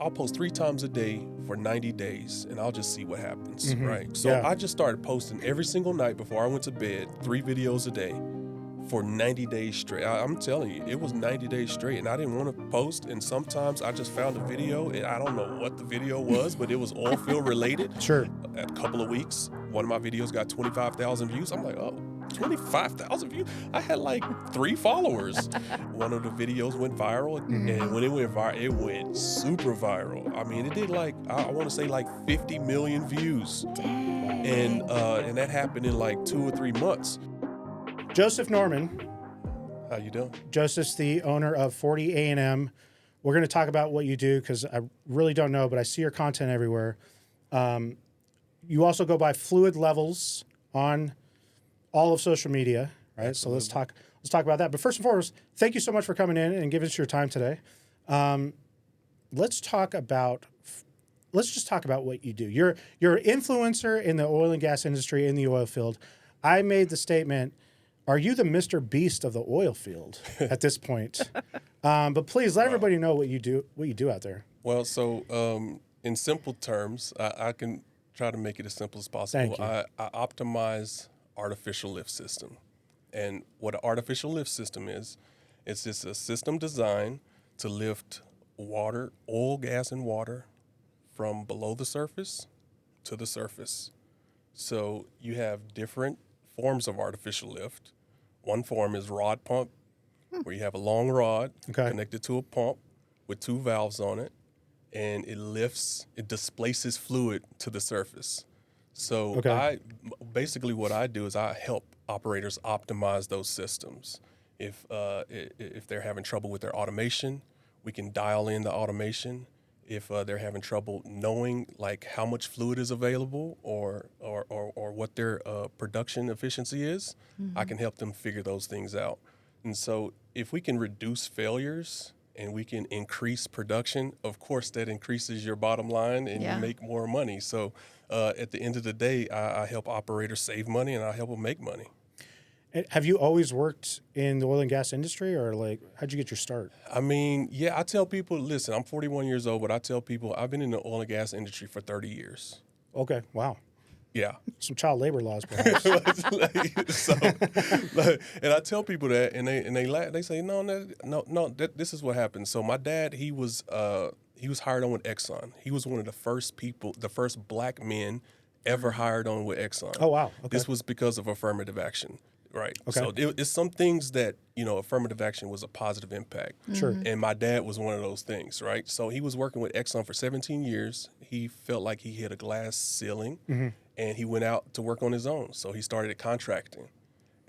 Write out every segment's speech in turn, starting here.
I'll post 3 times a day for 90 days, and I'll just see what happens, Mm-hmm. right? So Yeah. I just started posting every single night before I went to bed, 3 videos a day for 90 days straight. I'm telling you, it was 90 days straight, and I didn't want to post, and sometimes I just found a video, and I don't know what the video was, but it was Oilfield related. Sure. A couple of weeks, one of my videos got 25,000 views. I'm like, oh, 25,000 views? I had like 3 followers. One of the videos went viral, and when it went viral, it went super viral. I mean, it did like, I want to say like 50 million views. Dang. And that happened in like 2 or 3 months. Joseph Norman. How you doing? Joseph's the owner of 40 A&M. We're going to talk about what you do because I really don't know, but I see your content everywhere. You also go by FluidLevels on all of social media, right? Absolutely. So let's talk about that. But first and foremost, thank you so much for coming in and giving us your time today. Let's just talk about what you do. You're an influencer in the oil and gas industry in the oil field. I made the statement, are you the Mr. Beast of the oil field at this point? But please let everybody know what you do out there. Well, so in simple terms, I can try to make it as simple as possible. Thank you. I optimize artificial lift system. And what an artificial lift system is, it's just a system designed to lift water, oil, gas, and water from below the surface to the surface. So you have different forms of artificial lift. One form is rod pump, where you have a long rod connected to a pump with 2 valves on it, and it displaces fluid to the surface. So what I do is I help operators optimize those systems. If they're having trouble with their automation, we can dial in the automation. If they're having trouble knowing like how much fluid is available or what their production efficiency is, I can help them figure those things out. And so if we can reduce failures and we can increase production, of course that increases your bottom line and you make more money. So at the end of the day, I help operators save money and I help them make money. And have you always worked in the oil and gas industry, or like how'd you get your start? I mean, yeah, I tell people, listen, I'm 41 years old, but I tell people I've been in the oil and gas industry for 30 years. Okay, wow. Yeah. Some child labor laws, perhaps. And I tell people that, and they laugh. They say, no. This is what happened. So my dad, he was hired on with Exxon. He was one of the first black men ever hired on with Exxon. Oh wow. Okay. This was because of affirmative action. Right. Okay. So it's some things that, affirmative action was a positive impact. Sure. And my dad was one of those things, right? So he was working with Exxon for 17 years. He felt like he hit a glass ceiling, and he went out to work on his own. So he started contracting.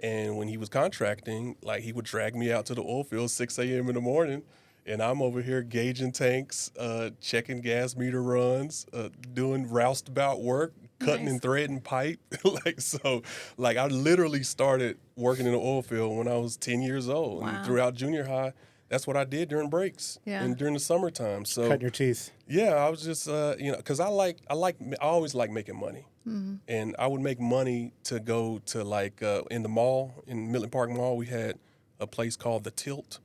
And when he was contracting, like he would drag me out to the oil field 6 a.m. in the morning, and I'm over here gauging tanks, checking gas meter runs, doing roustabout work, cutting and threading pipe. I literally started working in the oil field when I was 10 years old. Wow. And throughout junior high, that's what I did during breaks and during the summertime. So cutting your teeth. Yeah, I was just, because I always like making money. Mm-hmm. And I would make money to go to in the mall, in Midland Park Mall, we had a place called The Tilt.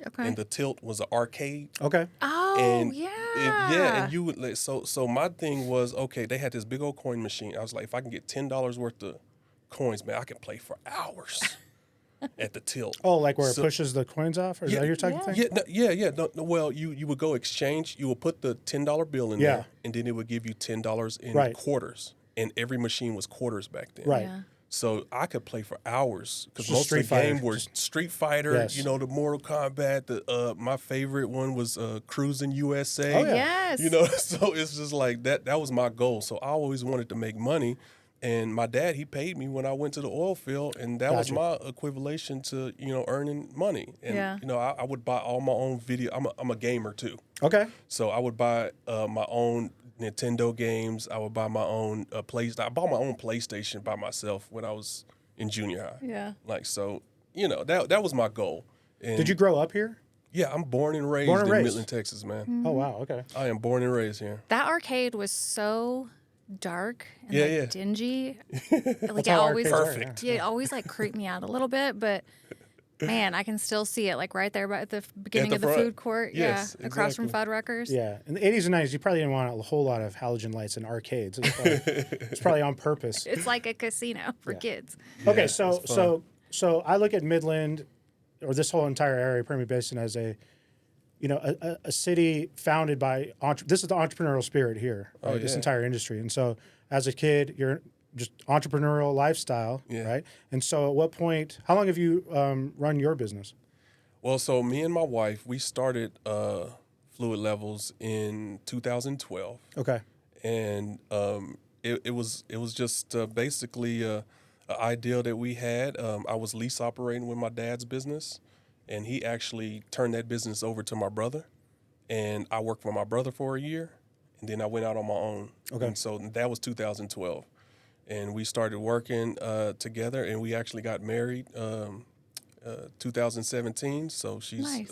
Okay. And The Tilt was an arcade. Okay. Oh, and yeah. And you would so my thing was, okay, they had this big old coin machine. I was like, if I can get $10 worth of coins, man, I can play for hours at The Tilt. Oh, like where it pushes the coins off? Or is that your type of thing? Yeah. No, well, you would go exchange. You would put the $10 bill in there, and then it would give you $10 in quarters. And every machine was quarters back then. Right. Yeah. So I could play for hours because most Street of the game were Street Fighter, Yes. The Mortal Kombat. My favorite one was Cruising USA. Oh, yeah. Yes. So it's just like that. That was my goal. So I always wanted to make money. And my dad, he paid me when I went to the oil field, and that was my equivalation to, earning money. And, I would buy all my own video. I'm a gamer too. Okay. So I would buy my own Nintendo games. I would buy my own I bought my own PlayStation by myself when I was in junior high. Yeah. That was my goal. And did you grow up here? Yeah, I'm born and raised in Midland, Texas, man. Mm-hmm. Oh, wow. Okay. I am born and raised here. That arcade was so dark and dingy. Like how it always arcades are, perfect. Yeah, it always creeped me out a little bit, but Man, I can still see it, like right there by the beginning At of the the front. food court. Yes, yeah, across from exactly. Fuddruckers. Yeah, in the 80s and 90s, you probably didn't want a whole lot of halogen lights in arcades. It's probably on purpose. It's like a casino for Yeah. kids. Okay, Yeah, so it's fun. so I look at Midland, or this whole entire area, Permian Basin, as a city founded by this is the entrepreneurial spirit here, right? Oh, This yeah. entire industry. And so, as a kid, you're just entrepreneurial lifestyle, Yeah. right? And so, at what point? How long have you run your business? Well, so me and my wife, we started FluidLevels in 2012. Okay. And it was just basically an ideal that we had. I was lease operating with my dad's business, and he actually turned that business over to my brother. And I worked for my brother for a year, and then I went out on my own. Okay. And so that was 2012, and we started working together, and we actually got married 2017. So she's Nice.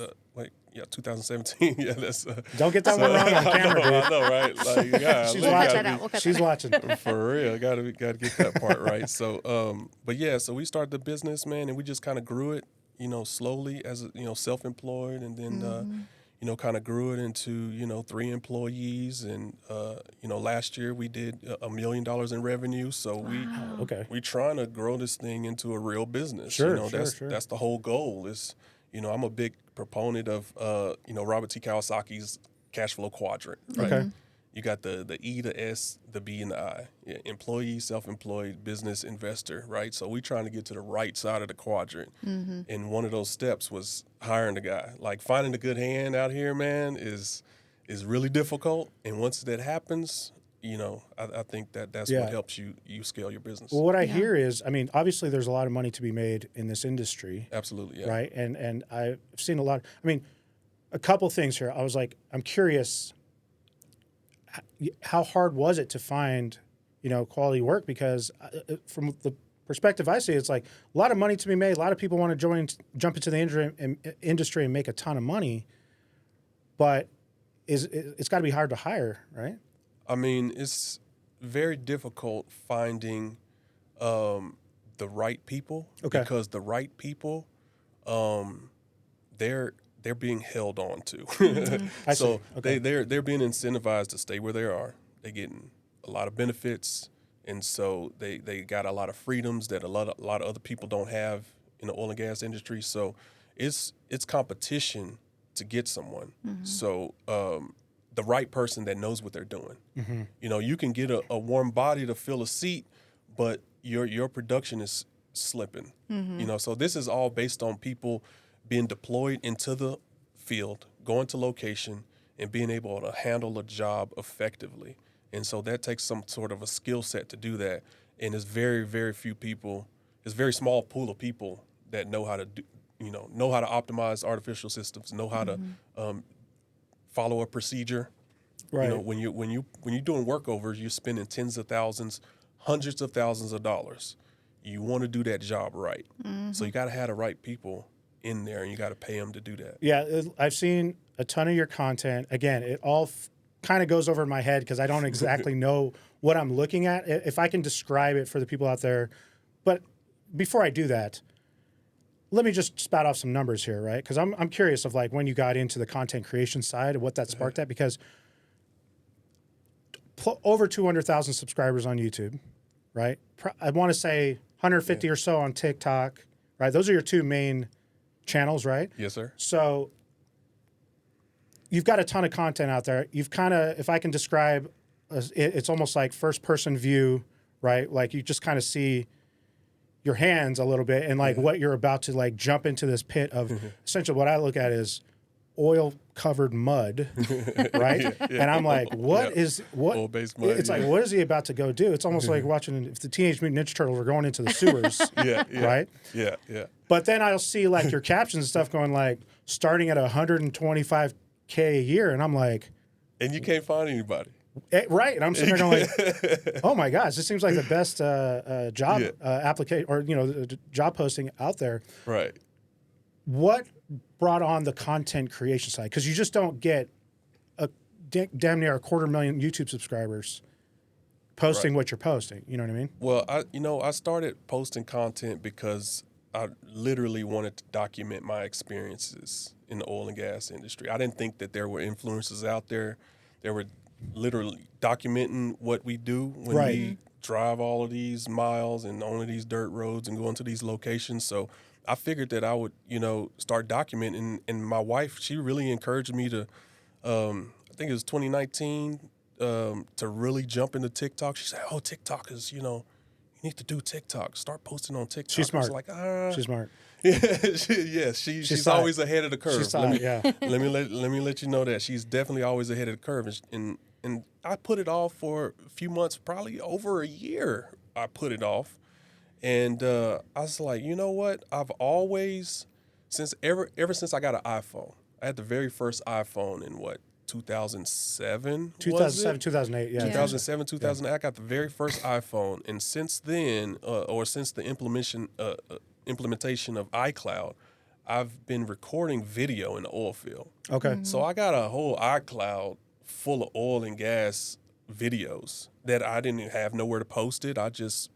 2017. Yeah, that's. Don't get that one wrong on camera, I dude. know, right? Like, yeah, She's We'll cut watching. that out. We'll cut She's that out. watching. for real. Gotta get that part right. So, but yeah, so we started the business, man, and we just kind of grew it, slowly as self-employed, and then kind of grew it into 3 employees, and last year we did $1 million in revenue. So Okay. we trying to grow this thing into a real business. Sure, That's the whole goal. Is I'm a big proponent of Robert T. Kiyosaki's cash flow quadrant. Right? Okay. You got the E, the S, the B, and the I. Yeah, employee, self-employed, business, investor, right? So we're trying to get to the right side of the quadrant. And one of those steps was hiring the guy. Like finding a good hand out here, man, is really difficult. And once that happens, I think that's Yeah. what helps you scale your business. Well, what I Yeah. hear is, I mean, obviously, there's a lot of money to be made in this industry. Absolutely, yeah. Right. And I've seen a lot. I mean, a couple things here. I was like, I'm curious, how hard was it to find, quality work? Because from the perspective I see, it's like a lot of money to be made. A lot of people want to jump into the industry and make a ton of money, but it's got to be hard to hire, right? I mean, it's very difficult finding the right people. Okay. Because the right people, they're being held on to. I So see. Okay. they're being incentivized to stay where they are. They're getting a lot of benefits, and so they got a lot of freedoms that a lot of other people don't have in the oil and gas industry. So it's competition to get someone. So the right person that knows what they're doing. You can get a warm body to fill a seat, but your production is slipping. So this is all based on people being deployed into the field, going to location, and being able to handle a job effectively. And so that takes some sort of a skill set to do that. And there's very, very few people. It's a very small pool of people that know how to do, know how to optimize artificial systems, know how to follow a procedure. Right. When you're doing workovers, you're spending tens of thousands, hundreds of thousands of dollars. You want to do that job right. So you got to have the right people in there, and you got to pay them to do that. Yeah, I've seen a ton of your content. Again, it all kind of goes over my head because I don't exactly know what I'm looking at. If I can describe it for the people out there. But before I do that, let me just spout off some numbers here, right? Because I'm curious of like when you got into the content creation side and what that sparked that, because over 200,000 subscribers on YouTube, right? I want to say 150 or so on TikTok, right? Those are your two main channels, right? Yes, sir. So you've got a ton of content out there. You've kind of, if I can describe, it's almost like first person view, right? Like you just kind of see your hands a little bit and like what you're about to like jump into this pit of essentially what I look at is oil covered mud, right? And I'm like, what? Oil-based mud, It's like, what is he about to go do? It's almost like watching if the Teenage Mutant Ninja Turtles were going into the sewers, right? Yeah. But then I'll see like your captions and stuff going like starting at 125K a year, and I'm like, And you can't find anybody. right? And I'm sitting there going like, oh my gosh, this seems like the best job application or job posting out there. Right. What brought on the content creation side? Because you just don't get damn near 250,000 YouTube subscribers posting what you're posting. You know what I mean? Well, I started posting content because I literally wanted to document my experiences in the oil and gas industry. I didn't think that there were influencers out there that were literally documenting what we do when Right. we drive all of these miles and on these dirt roads and go into these locations. So I figured that I would, start documenting. And my wife, she really encouraged me to, I think it was 2019, to really jump into TikTok. She said, "Oh, TikTok is, you need to do TikTok. Start posting on TikTok." She's smart. I was like, She's smart. Yeah, she's saw always ahead of the curve. She saw it, yeah. let me let you know that she's definitely always ahead of the curve. And I put it off for a few months, probably over a year. I put it off, and I was like, you know what? I've always, ever since I got an iPhone, I had the very first iPhone in 2007? 2007, 2008, yeah. 2007, 2008. I got the very first iPhone, and since then, or since the implementation of iCloud, I've been recording video in the oil field. Okay. So I got a whole iCloud full of oil and gas videos that I didn't have nowhere to post it. I just,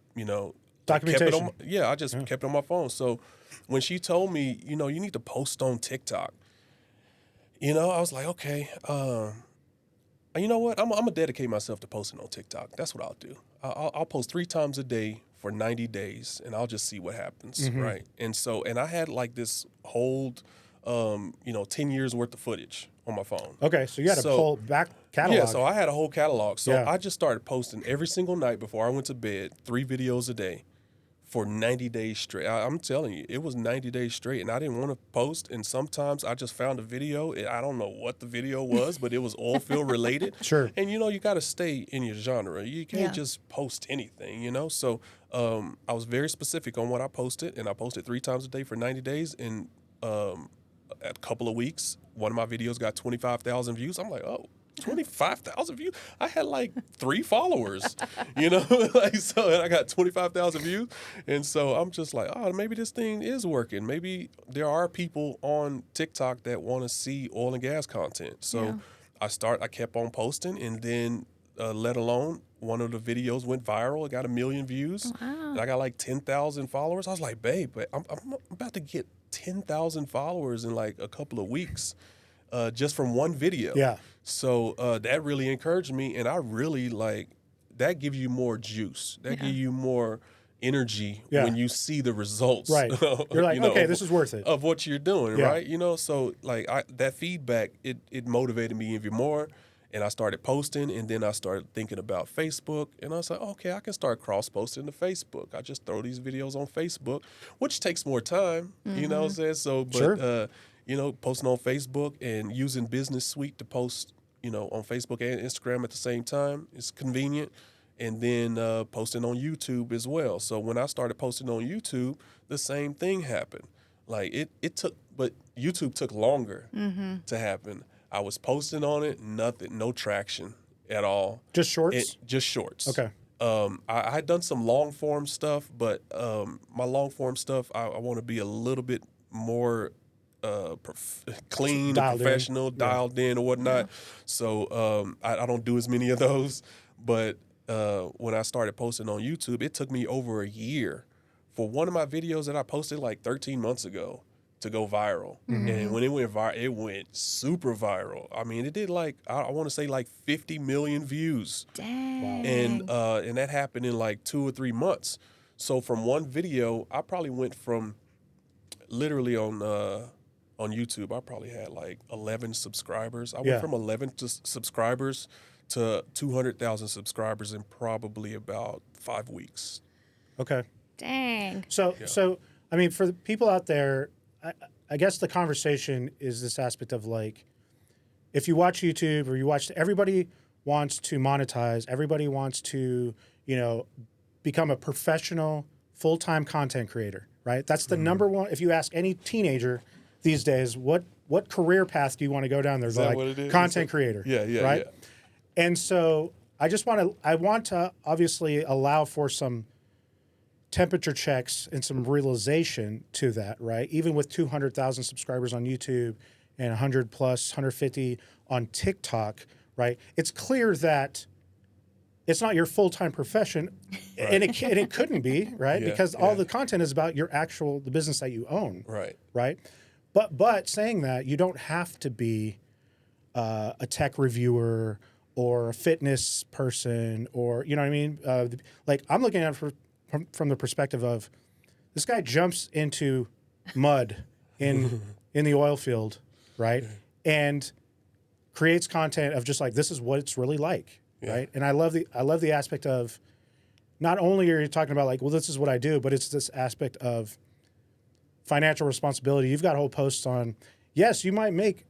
Documentation. I just kept it on my phone. So when she told me, you need to post on TikTok, I was like, okay, you know what? I'm going to dedicate myself to posting on TikTok. That's what I'll do. I'll post 3 times a day for 90 days, and I'll just see what happens, right? And I had like this whole, 10 years worth of footage on my phone. Okay, so you had a whole back catalog. Yeah, so I had a whole catalog. So Yeah. I just started posting every single night before I went to bed, 3 videos a day for 90 days straight. I'm telling you, it was 90 days straight, and I didn't want to post. And sometimes I just found a video. I don't know what the video was, but it was oil field related. Sure. And, you got to stay in your genre. You can't just post anything, So I was very specific on what I posted, and I posted 3 times a day for 90 days. And a couple of weeks, one of my videos got 25,000 views. I'm like, oh, 25,000 views? I had like 3 followers, so and I got 25,000 views. And so I'm just like, oh, maybe this thing is working. Maybe there are people on TikTok that want to see oil and gas content. So I kept on posting, and then let alone one of the videos went viral. It got 1 million views. Wow. And I got like 10,000 followers. I was like, babe, but I'm about to get 10,000 followers in like a couple of weeks. Just from one video. Yeah. So that really encouraged me, and I really that gives you more juice. That gives you more energy when you see the results. Right. You're like, okay, this is worth it. Of what you're doing, Yeah. right? So that feedback, it motivated me even more, and I started posting, and then I started thinking about Facebook, and I was like, okay, I can start cross-posting to Facebook. I just throw these videos on Facebook, which takes more time, you know what I'm saying? So, but, Sure. Posting on Facebook and using Business Suite to post, on Facebook and Instagram at the same time is convenient. And then posting on YouTube as well. So when I started posting on YouTube, the same thing happened. Like it took, but YouTube took longer to happen. I was posting on it, nothing, no traction at all. Just shorts? Just shorts. Okay. I had done some long form stuff, but my long form stuff, I want to be a little bit more clean, Dialed in. professional, dialed in or whatnot. So I don't do as many of those. But when I started posting on YouTube, it took me over a year for one of my videos that I posted like 13 months ago to go viral. And when it went viral, it went super viral. I mean, it did like, I want to say like 50 million views. Dang. And that happened in like 2 or 3 months. So from one video, I probably went from literally on YouTube, I probably had like 11 subscribers. I went from 11 subscribers to 200,000 subscribers in probably about 5 weeks. Okay. Dang. So, I mean, for the people out there, I guess the conversation is this aspect of like, if you watch YouTube or you watch, everybody wants to monetize. Everybody wants to, become a professional, full-time content creator, right? That's the number one. If you ask any teenager these days, what career path do you want to go down? There's like what it is? content creator. Yeah, right? yeah. And so I want to obviously allow for some temperature checks and some realization to that, right? Even with 200,000 subscribers on YouTube and 100 plus, 150 on TikTok, right? It's clear that it's not your full-time profession. and it couldn't be, right? Yeah, Because all the content is about the business that you own. Right. Right. But saying that, you don't have to be a tech reviewer or a fitness person, or, you know what I mean? Like, I'm looking at it from the perspective of this guy jumps into mud in the oil field, right? And creates content of just like, this is what it's really like, right? And I love the aspect of, not only are you talking about like, well, this is what I do, but it's this aspect of financial responsibility. You've got whole posts on, yes, you might make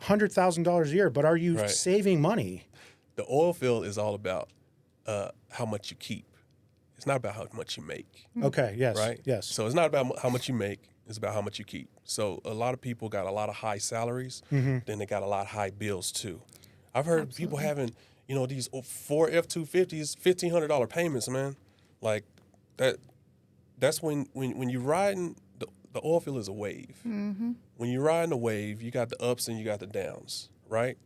$100,000 a year, but are you saving money? The oil field is all about how much you keep. It's not about how much you make. Okay. Yes. Right. Yes. So it's not about how much you make. It's about how much you keep. So a lot of people got a lot of high salaries. Then they got a lot of high bills too. I've heard people having, these 4 F-250s, $1,500 payments, man. Like that. That's when you riding the oil field is a wave. When you're riding a wave, you got the ups and you got the downs, right?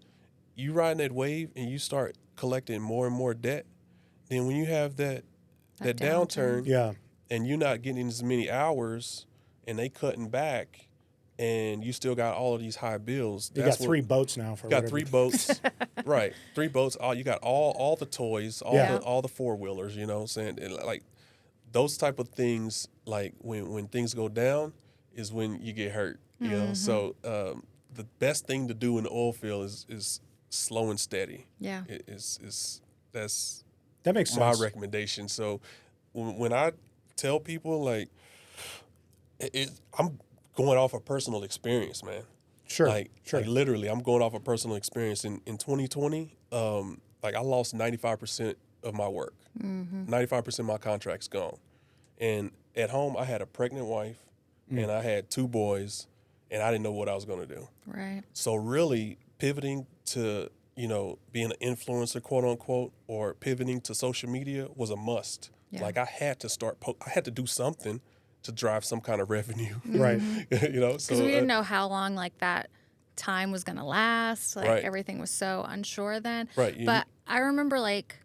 You riding that wave and you start collecting more and more debt. Then when you have that downturn, and you're not getting as many hours, and they cutting back, and you still got all of these high bills. You got 3 boats now. You got 3 boats, right? 3 boats. You got all the toys, all the 4-wheelers. You know what I'm saying? And like those type of things. Like when things go down, is when you get hurt. You know. So the best thing to do in the oil field is slow and steady. Yeah. That makes my sense. recommendation. So when I tell people, like, I'm going off of personal experience, man. Sure. Like literally, I'm going off of personal experience. In 2020, like I lost 95% of my work. 95% of my contract's gone. And at home, I had a pregnant wife, and I had 2 boys, and I didn't know what I was going to do. Right. So really pivoting to being an influencer, quote unquote, or pivoting to social media was a must. Yeah. Like I had to I had to do something to drive some kind of revenue. Right. Because we didn't know how long like that time was going to last. Like everything was so unsure then. Right. But I remember like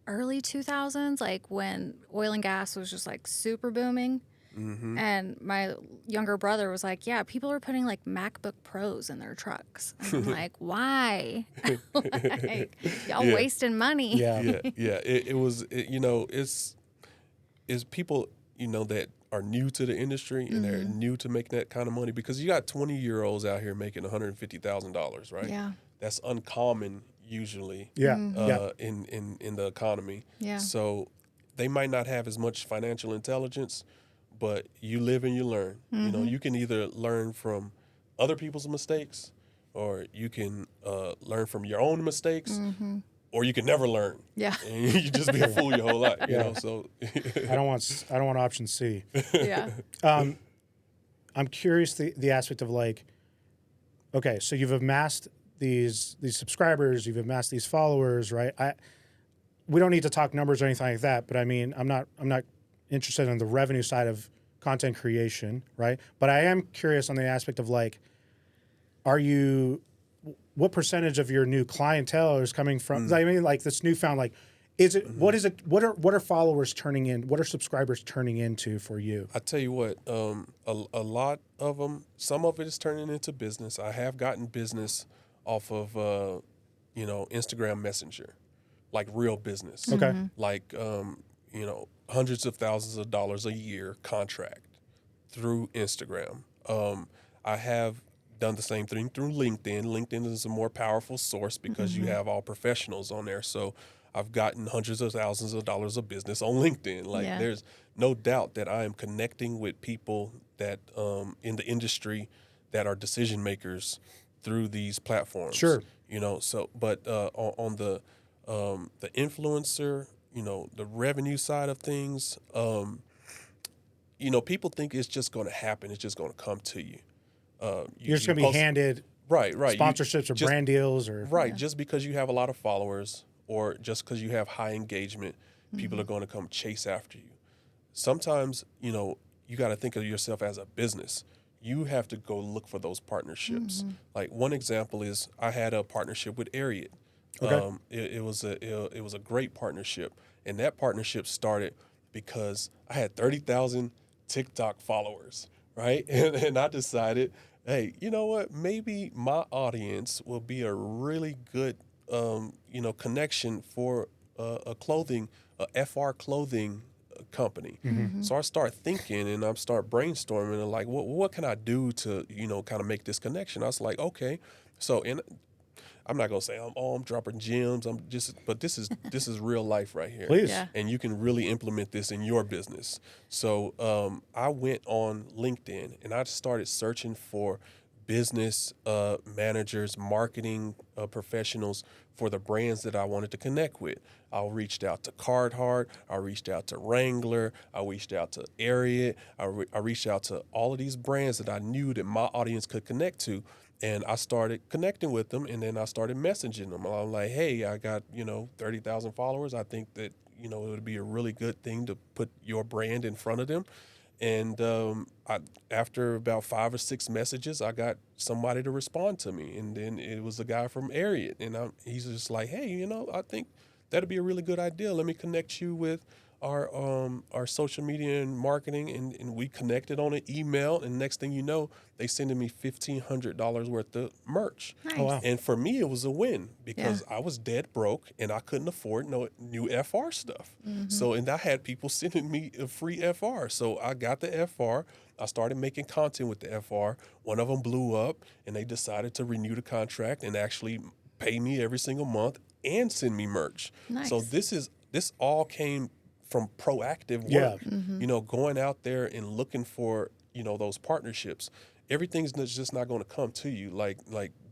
early 2000s, like when oil and gas was just like super booming. And my younger brother was like, yeah, people are putting like MacBook Pros in their trucks. And I'm like, why? Like, y'all wasting money. Yeah. It was, it's people, that are new to the industry and they're new to making that kind of money, because you got 20-year-olds out here making $150,000, right? Yeah. That's uncommon usually. In the economy. Yeah. So they might not have as much financial intelligence, but you live and you learn. You can either learn from other people's mistakes, or you can learn from your own mistakes, or you can never learn. Yeah, and you just be a fool your whole life. You know, so I don't want option C. Yeah. I'm curious the aspect of like, okay, so you've amassed these subscribers, you've amassed these followers, right? We don't need to talk numbers or anything like that, but I mean, I'm not interested in the revenue side of content creation, right? But I am curious on the aspect of like, what percentage of your new clientele is coming from? I mean, like this newfound, like, what are followers turning in? What are subscribers turning into for you? I tell you what, a lot of them, some of it is turning into business. I have gotten business off of, Instagram Messenger, like real business. Okay. Like, hundreds of thousands of dollars a year contract through Instagram. I have done the same thing through LinkedIn. LinkedIn is a more powerful source because you have all professionals on there. So I've gotten hundreds of thousands of dollars of business on LinkedIn. Like there's no doubt that I am connecting with people that in the industry that are decision makers through these platforms. Sure. So but on the influencer, the revenue side of things, people think it's just going to happen. It's just going to come to you. You're just going to be handed sponsorships or brand deals or just because you have a lot of followers or just because you have high engagement, people are going to come chase after you. Sometimes, you got to think of yourself as a business. You have to go look for those partnerships. Like one example is I had a partnership with Ariat. Okay. It was a great partnership, and that partnership started because I had 30,000 TikTok followers, right? And I decided, hey, you know what? Maybe my audience will be a really good, connection for a FR clothing company. So I start thinking and I start brainstorming and like, what can I do to, kind of make this connection? I was like, okay. So, I'm not gonna say I'm dropping gems. But this is real life right here. Please. Yeah. And you can really implement this in your business. So I went on LinkedIn and I started searching for business managers, marketing professionals for the brands that I wanted to connect with. I reached out to Carhartt, I reached out to Wrangler, I reached out to Ariat, I reached out to all of these brands that I knew that my audience could connect to. And I started connecting with them, and then I started messaging them. I'm like, hey, I got, 30,000 followers. I think that, it would be a really good thing to put your brand in front of them. And after about 5 or 6 messages, I got somebody to respond to me. And then it was a guy from Ariat. And he's just like, hey, I think that'd be a really good idea. Let me connect you with our social media and marketing, and we connected on an email, and next thing you know, they sending me $1,500 worth of merch. Nice. Oh, wow. And for me, it was a win because I was dead broke and I couldn't afford no new FR stuff. So, and I had people sending me a free FR. So I got the FR. I started making content with the FR. One of them blew up, and they decided to renew the contract and actually pay me every single month and send me merch. Nice. So this all came from proactive work, going out there and looking for, those partnerships. Everything's just not going to come to you like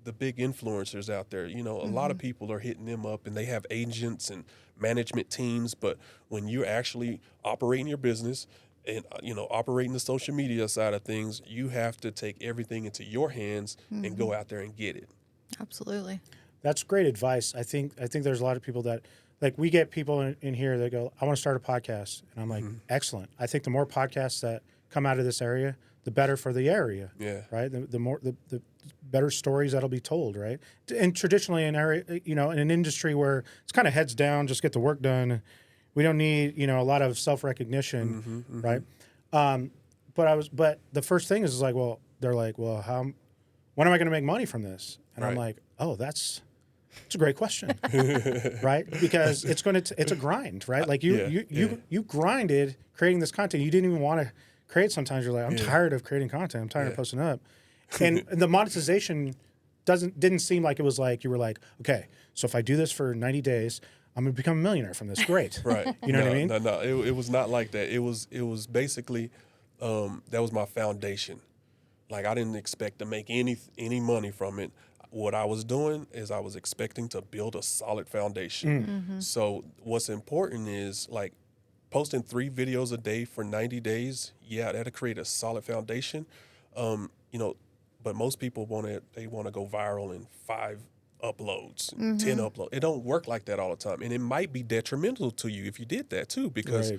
the big influencers out there. A lot of people are hitting them up and they have agents and management teams. But when you're actually operating your business and, operating the social media side of things, you have to take everything into your hands and go out there and get it. Absolutely. That's great advice. I think there's a lot of people that, like, we get people in here that go, I want to start a podcast. And I'm like, excellent. I think the more podcasts that come out of this area, the better for the area. Yeah. Right. The better stories that'll be told. Right. And traditionally in in an industry where it's kind of heads down, just get the work done. We don't need, a lot of self-recognition. Right. But the first thing is like, well, they're like, well, when am I going to make money from this? And I'm like, oh, it's a great question, right? Because it's a grind, right? Like you grinded creating this content. You didn't even want to create. Sometimes you're like, I'm tired of creating content. I'm tired of posting up, and the monetization didn't seem like it was like you were like, okay, so if I do this for 90 days, I'm gonna become a millionaire from this. Great, Right? You know what I mean? No. It was not like that. It was basically that was my foundation. Like I didn't expect to make any money from it. What I was doing is I was expecting to build a solid foundation. So what's important is like posting 3 videos a day for 90 days. Yeah, that'll create a solid foundation. But most people want to go viral in 5 uploads, 10 uploads. It don't work like that all the time. And it might be detrimental to you if you did that too, because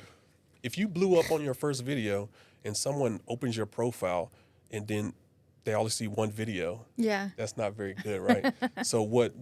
if you blew up on your first video and someone opens your profile and then they only see one video. Yeah. That's not very good, right? So what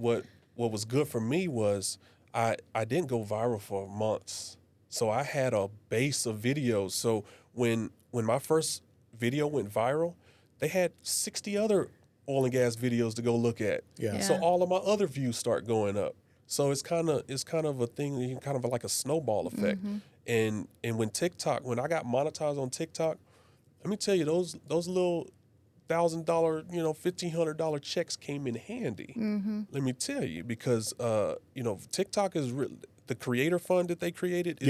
was good for me was I didn't go viral for months. So I had a base of videos. So when my first video went viral, they had 60 other oil and gas videos to go look at. Yeah. So all of my other views start going up. So it's kind of a thing, kind of like a snowball effect. And when I got monetized on TikTok, let me tell you, those little $1,000, $1,500 checks came in handy. Let me tell you, because TikTok is the creator fund that they created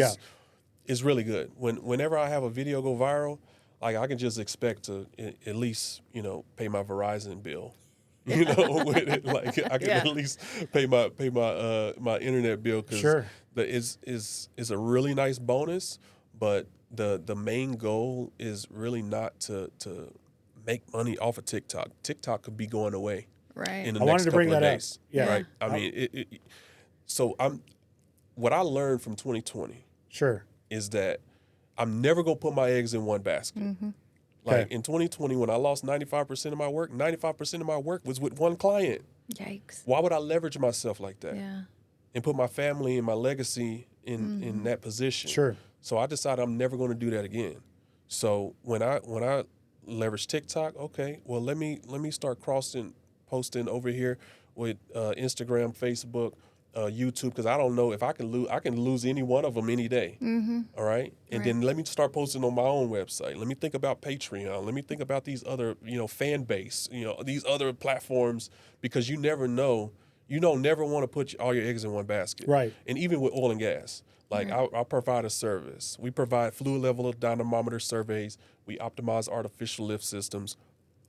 is really good. Whenever I have a video go viral, like I can just expect to at least pay my Verizon bill. With it, like I can at least pay my internet bill because is a really nice bonus. But the main goal is really not to make money off of TikTok. TikTok could be going away Right. in the I next wanted to couple bring of that days. up. Yeah. Right. I mean, so what I learned from 2020 is that I'm never gonna put my eggs in one basket. Like in 2020, when I lost 95% of my work, 95% of my work was with one client. Yikes. Why would I leverage myself like that Yeah. and put my family and my legacy in that position? Sure. So I decided I'm never going to do that again. So when I leverage TikTok, okay, well let me start posting over here with Instagram, Facebook, YouTube, because I don't know if I can lose any one of them any day. All right, and then let me start posting on my own website. Let me think about Patreon. Let me think about these other fan base, these other platforms, because you never know. You don't never want to put all your eggs in one basket. Right. And even with oil and gas, like I provide a service. We provide fluid level dynamometer surveys. We optimize artificial lift systems.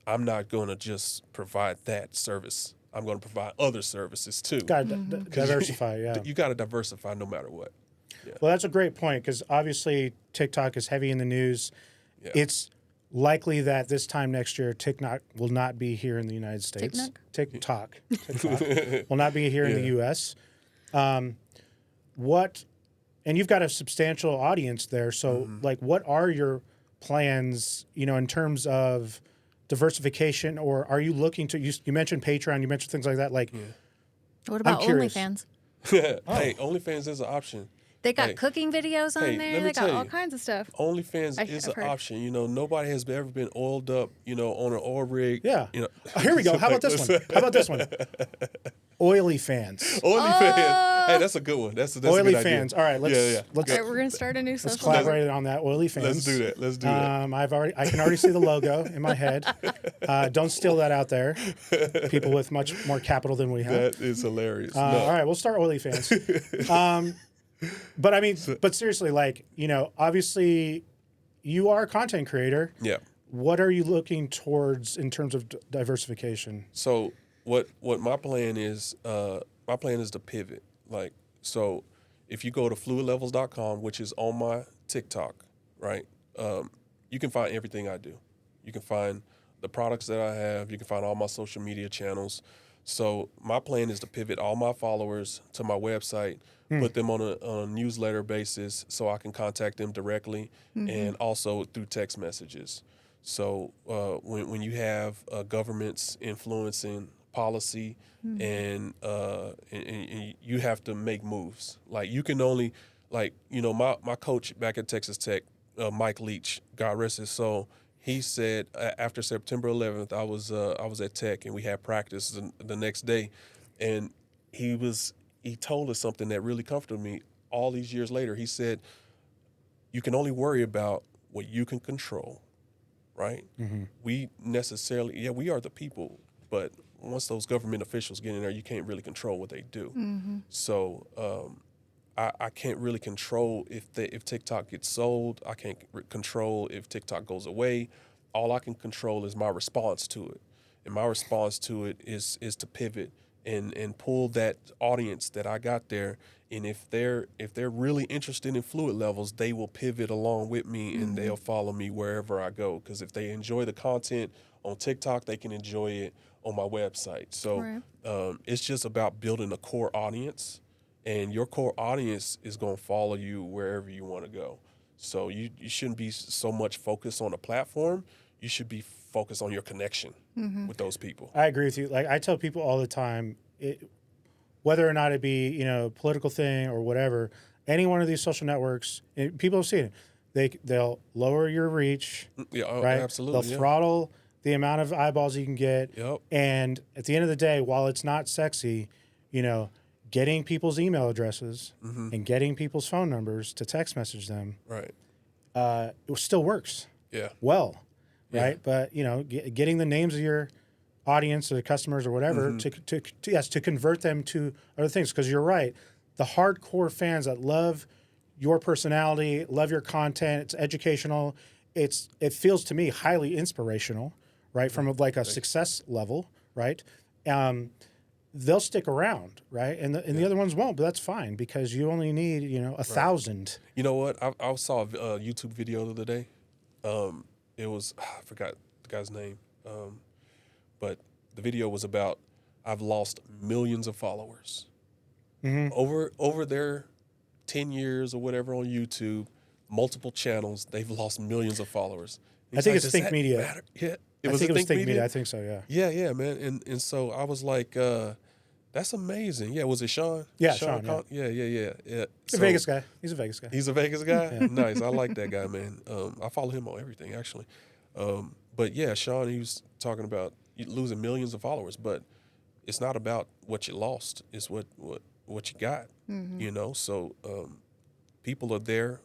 I'm not going to just provide that service. I'm going to provide other services too. Got to diversify, yeah. You got to diversify no matter what. Yeah. Well, that's a great point because obviously TikTok is heavy in the news. Yeah. It's likely that this time next year, TikTok will not be here in the United States. TikTok will not be here in the U.S. And you've got a substantial audience there. So, like, what are your plans, in terms of diversification, or are you looking to, you mentioned Patreon, you mentioned things like that. Like, What about curious. OnlyFans? Hey, OnlyFans is an option. They got cooking videos on there. let me They got tell all you, kinds of stuff. OnlyFans is I've an heard. option. Nobody has ever been oiled up, on an oil rig. yeah. Here we go. How about this one? Oily fans. OnlyFans. Hey, that's a good one. That's a Oily good idea. fans. All right, let's All right, we're gonna start a new social. collaborate on that. Oily fans. Let's do that. Let's do that. I can already see the logo in my head. Don't steal that out there. People with much more capital than we have. That is hilarious. All right, we'll start Oily fans. But I mean, but seriously, like, obviously you are a content creator. Yeah. What are you looking towards in terms of diversification? So what my plan is to pivot. Like, so if you go to FluidLevels.com, which is on my TikTok, right? You can find everything I do. You can find the products that I have. You can find all my social media channels. So my plan is to pivot all my followers to my website, put them on a newsletter basis so I can contact them directly, and also through text messages. So when you have governments influencing policy and you have to make moves. Like, you can only, like, my coach back at Texas Tech, Mike Leach, God rest his soul, he said after September 11th, I was at Tech and we had practice the next day, and he told us something that really comforted me all these years later. He said, you can only worry about what you can control, right? We necessarily, we are the people, but once those government officials get in there, you can't really control what they do. So I can't really control if TikTok gets sold. I can't control if TikTok goes away. All I can control is my response to it. And my response to it is to pivot and pull that audience that I got there. And if they're really interested in fluid levels, they will pivot along with me and they'll follow me wherever I go. Because if they enjoy the content on TikTok, they can enjoy it on my website. So it's just about building a core audience. And your core audience is going to follow you wherever you want to go. So you shouldn't be so much focused on a platform. You should be focused on your connection with those people. I agree with you. Like, I tell people all the time, whether or not it be, political thing or whatever, any one of these social networks, people have seen it. They'll lower your reach. Yeah, right? absolutely. They'll throttle the amount of eyeballs you can get. Yep. And at the end of the day, while it's not sexy, getting people's email addresses and getting people's phone numbers to text message them, right, it still works. Yeah. Well, Yeah. right, but getting the names of your audience or the customers or whatever to convert them to other things, because you're right, the hardcore fans that love your personality, love your content, it's educational, it feels to me highly inspirational, right, from like a success level, right. They'll stick around, right? And the other ones won't, but that's fine because you only need, 1,000. You know what? I saw a YouTube video the other day. It was, I forgot the guy's name, but the video was about, I've lost millions of followers. Over their 10 years or whatever on YouTube, multiple channels, they've lost millions of followers. I think it's Think Media. Yeah. It I was think a it was think Think media. Media. I think so. Yeah. Yeah, man. And so I was like, that's amazing. Yeah, was it Sean? Yeah, Sean, Yeah. He's a Vegas guy. He's a Vegas guy. He's a Vegas guy? Nice. I like that guy, man. I follow him on everything, actually. But yeah, Sean, he was talking about losing millions of followers, but it's not about what you lost. It's what you got, you know? So people are there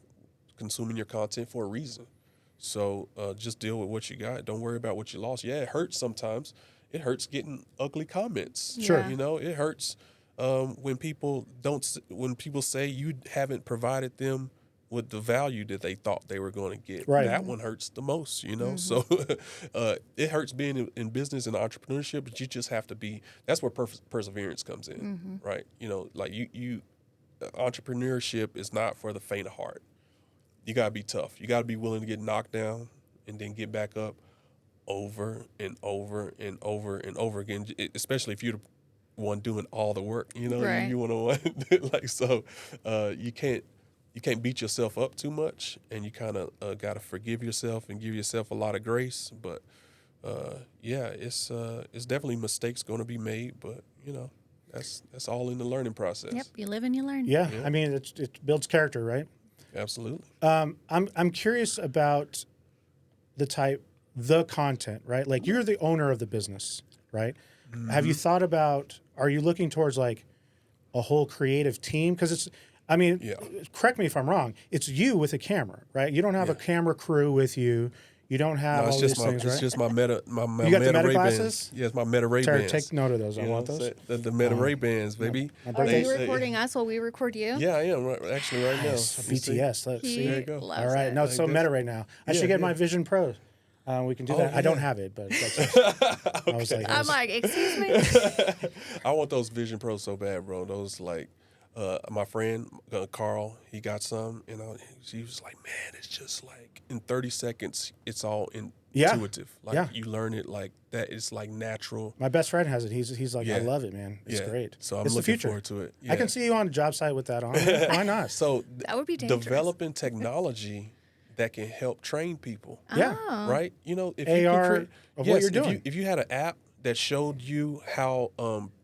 consuming your content for a reason. So just deal with what you got. Don't worry about what you lost. Yeah, it hurts sometimes. It hurts getting ugly comments. Sure. Yeah. You know, it hurts when people say you haven't provided them with the value that they thought they were going to get. Right. That one hurts the most, you know. So it hurts being in business and entrepreneurship, but you just have to be. That's where perseverance comes in, right? You know, like you entrepreneurship is not for the faint of heart. You gotta be tough. You gotta be willing to get knocked down and then get back up over and over and over and over again. Especially if you're the one doing all the work. You know, Right. you want to like so. You can't beat yourself up too much, and you kind of gotta forgive yourself and give yourself a lot of grace. But yeah, it's definitely mistakes going to be made, but you know that's all in the learning process. Yep. You live and you learn. Yeah. I mean, it builds character, right? Absolutely. I'm curious about the content, right? Like you're the owner of the business, right? Have you thought about, are you looking towards like a whole creative team? Because correct me if I'm wrong, it's you with a camera, right? You don't have a camera crew with you. You don't have all these things, right? It's just my Meta. My You got the Meta Meta Ray glasses? Bands. Yes, my Meta Ray Terra, Bands. take note of those. I You know want what I'm those. saying? The Meta Ray Bands, baby. My Are birthday's- you recording us while we record you? Yeah, I am actually right now. Nice. You see? BTS. Let's He see. There you go. loves All right. it. No, it's so Like meta this. right now. I Yeah, should get yeah. my Vision Pro. We can do Oh, that. I don't yeah. have it, but that's I was like, I'm like, excuse me? I want those Vision Pros so bad, bro. Those like, my friend Carl, he got some, and he was like, man, it's just like in 30 seconds, it's all intuitive. Like you learn it like that. It's like natural. my best friend has it. He's like, I Yeah. love it, man. It's great. So I'm it's the looking future. forward to it. I can see you on a job site with that on. Why not? So That would be dangerous. developing technology that can help train people. Yeah. Oh. Right? You know, if AR you can create, of what you're doing. If you had an app that showed you how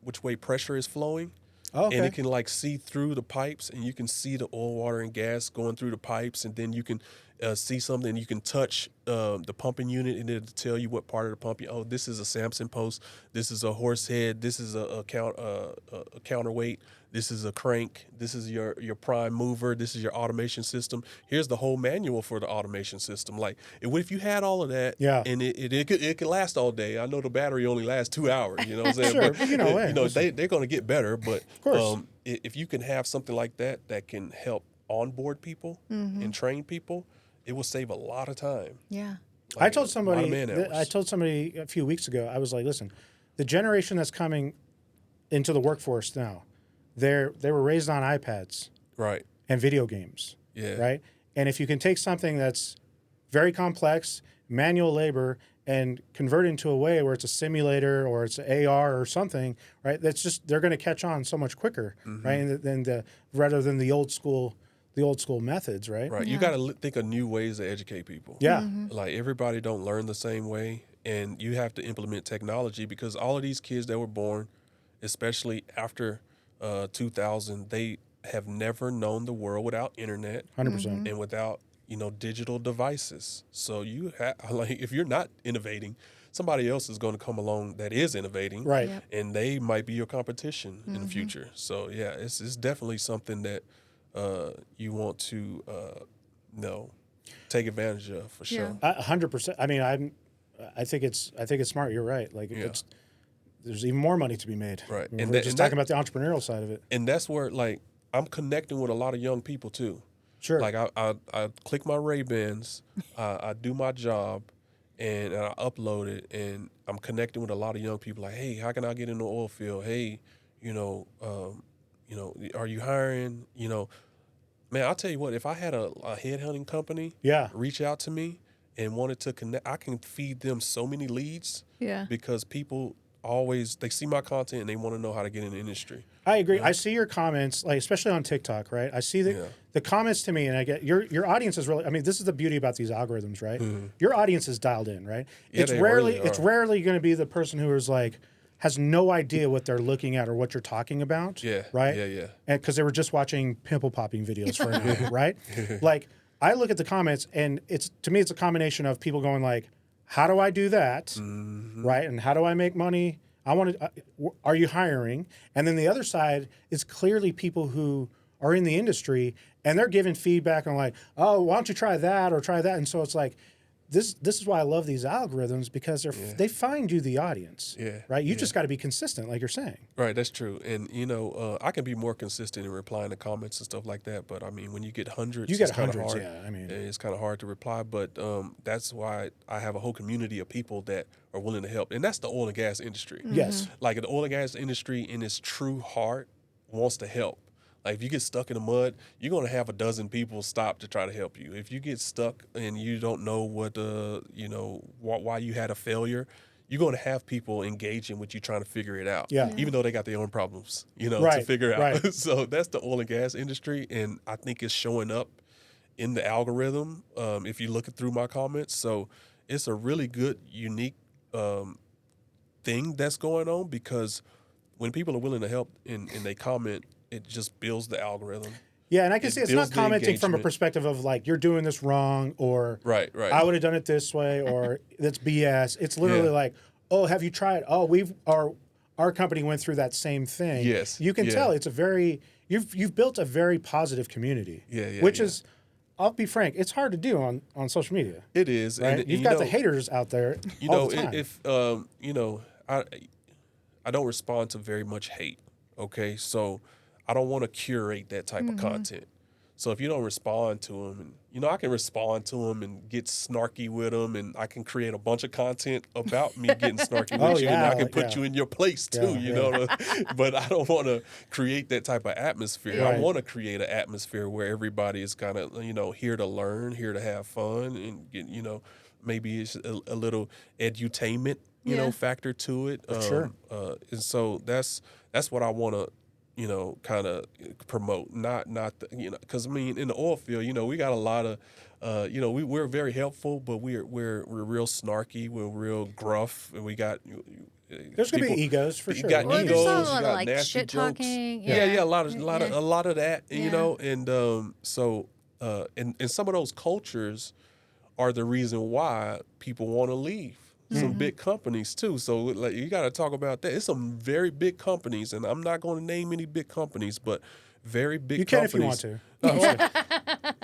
which way pressure is flowing, Oh, okay. and it can like see through the pipes, and you can see the oil, water, and gas going through the pipes, and then you can see something. You can touch the pumping unit, and it'll tell you what part of the pump. Oh, this is a Samson post. This is a horse head. This is a counterweight. This is a crank. This is your prime mover. This is your automation system. Here's the whole manual for the automation system. Like, if you had all of that, and it could last all day. I know the battery only lasts 2 hours. You know what I'm saying? Sure, but, but you know, they're going to get better. But of course. if you can have something like that can help onboard people and train people, it will save a lot of time. Yeah. I told a lot of man somebody. hours. I told somebody a few weeks ago. I was like, listen, the generation that's coming into the workforce now, they were raised on iPads Right. and video games. Yeah. Right. And if you can take something that's very complex, manual labor, and convert it into a way where it's a simulator or it's AR or something, right? That's just they're going to catch on so much quicker, right? Rather than the old school methods, right? Right. You got to think of new ways to educate people. Yeah. Like everybody don't learn the same way, and you have to implement technology because all of these kids that were born, especially after 2000, they have never known the world without internet 100%. and without digital devices. So you if you're not innovating, somebody else is going to come along that is innovating, Right. Yep. and they might be your competition in the future. So yeah, it's definitely something that you want to take advantage of for sure. 100%. I mean, I think it's smart. You're right. Like there's even more money to be made. Right. We're And just talking about the entrepreneurial side of it. And that's where like I'm connecting with a lot of young people too. Sure. Like I click my Ray-Bans, I do my job, and I upload it, and I'm connecting with a lot of young people. Like, hey, how can I get in the oil field? Hey, are you hiring? Man, I'll tell you what. If I had a headhunting company, reach out to me and wanted to connect, I can feed them so many leads. Yeah. Because people they see my content and they want to know how to get in the industry. I agree. I see your comments, like especially on TikTok, right? I see the comments to me, and I get your audience is really. I mean, this is the beauty about these algorithms, right? Your audience is dialed in, right? Yeah, they really are. It's rarely going to be the person who is like has no idea what they're looking at or what you're talking about. Yeah. Right. Yeah. And because they were just watching pimple popping videos for an hour, right? Like I look at the comments, and to me it's a combination of people going like, "How do I do that?" Right? And how do I make money? Are you hiring? And then the other side is clearly people who are in the industry and they're giving feedback on like, oh, why don't you try that or try that? And so it's like, this is why I love these algorithms because they find you the audience. Yeah. Right. You just got to be consistent, like you're saying. Right. That's true. And I can be more consistent in replying to comments and stuff like that. But I mean, when you get hundreds, you get it's kinda hundreds. hard. Yeah. I mean, it's kind of hard to reply. But that's why I have a whole community of people that are willing to help, and that's the oil and gas industry. Yes. Like the oil and gas industry, in its true heart, wants to help. Like if you get stuck in the mud, you're gonna have a dozen people stop to try to help you. If you get stuck and you don't know why you had a failure, you're gonna have people engaging with you trying to figure it out. Yeah. Even though they got their own problems, to Right, figure out. right. So that's the oil and gas industry, and I think it's showing up in the algorithm. If you look it through my comments, so it's a really good, unique thing that's going on because when people are willing to help and they comment, it just builds the algorithm. Yeah, and I can see it's not builds the commenting from a engagement. perspective of like you're doing this wrong or Right. I would have done it this way or that's BS. It's literally like, oh, have you tried? Oh, our company went through that same thing. Yes. You can tell it's a very you've built a very positive community. Which is, I'll be frank, it's hard to do on social media. It is. Right? And You've got the haters out there all the time. If I don't respond to very much hate. Okay, so I don't want to curate that type of content. So if you don't respond to them, and I can respond to them and get snarky with them, and I can create a bunch of content about me getting snarky with you, and I can put you in your place too. But I don't want to create that type of atmosphere. Right. I want to create an atmosphere where everybody is kind of here to learn, here to have fun, and get maybe it's a little edutainment factor to it. Sure. And so that's what I want to kind of promote, not because I mean in the oil field, we got a lot of, we're very helpful, but we're real snarky, we're real gruff, and we got. There's gonna be egos for sure. You got egos, there's a you lot of got like nasty shit jokes. talking. A lot of that, Yeah. and so and some of those cultures are the reason why people want to leave. Some big companies too. So like you got to talk about that. It's some very big companies, and I'm not going to name any big companies, but very big You can companies. if you want to.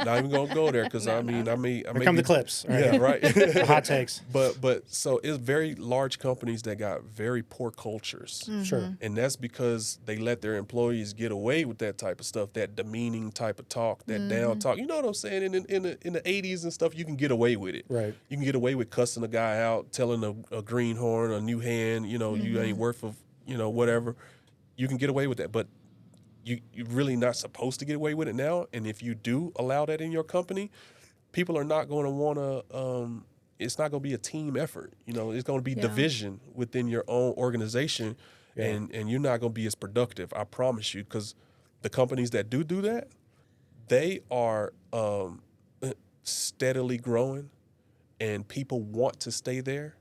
Not even going to go there because I may Come the clips. Right? Yeah, right. The hot takes. But so it's very large companies that got very poor cultures. Sure. And that's because they let their employees get away with that type of stuff, that demeaning type of talk, that down talk. You know what I'm saying? In the 80s and stuff, you can get away with it. Right. You can get away with cussing a guy out, telling a greenhorn, a new hand, you ain't worth of, whatever. You can get away with that. But you're really not supposed to get away with it now. And if you do allow that in your company, people are not going to want to, it's not going to be a team effort. It's going to be division within your own organization, and you're not going to be as productive. I promise you, because the companies that do that, they are steadily growing, and people want to stay there,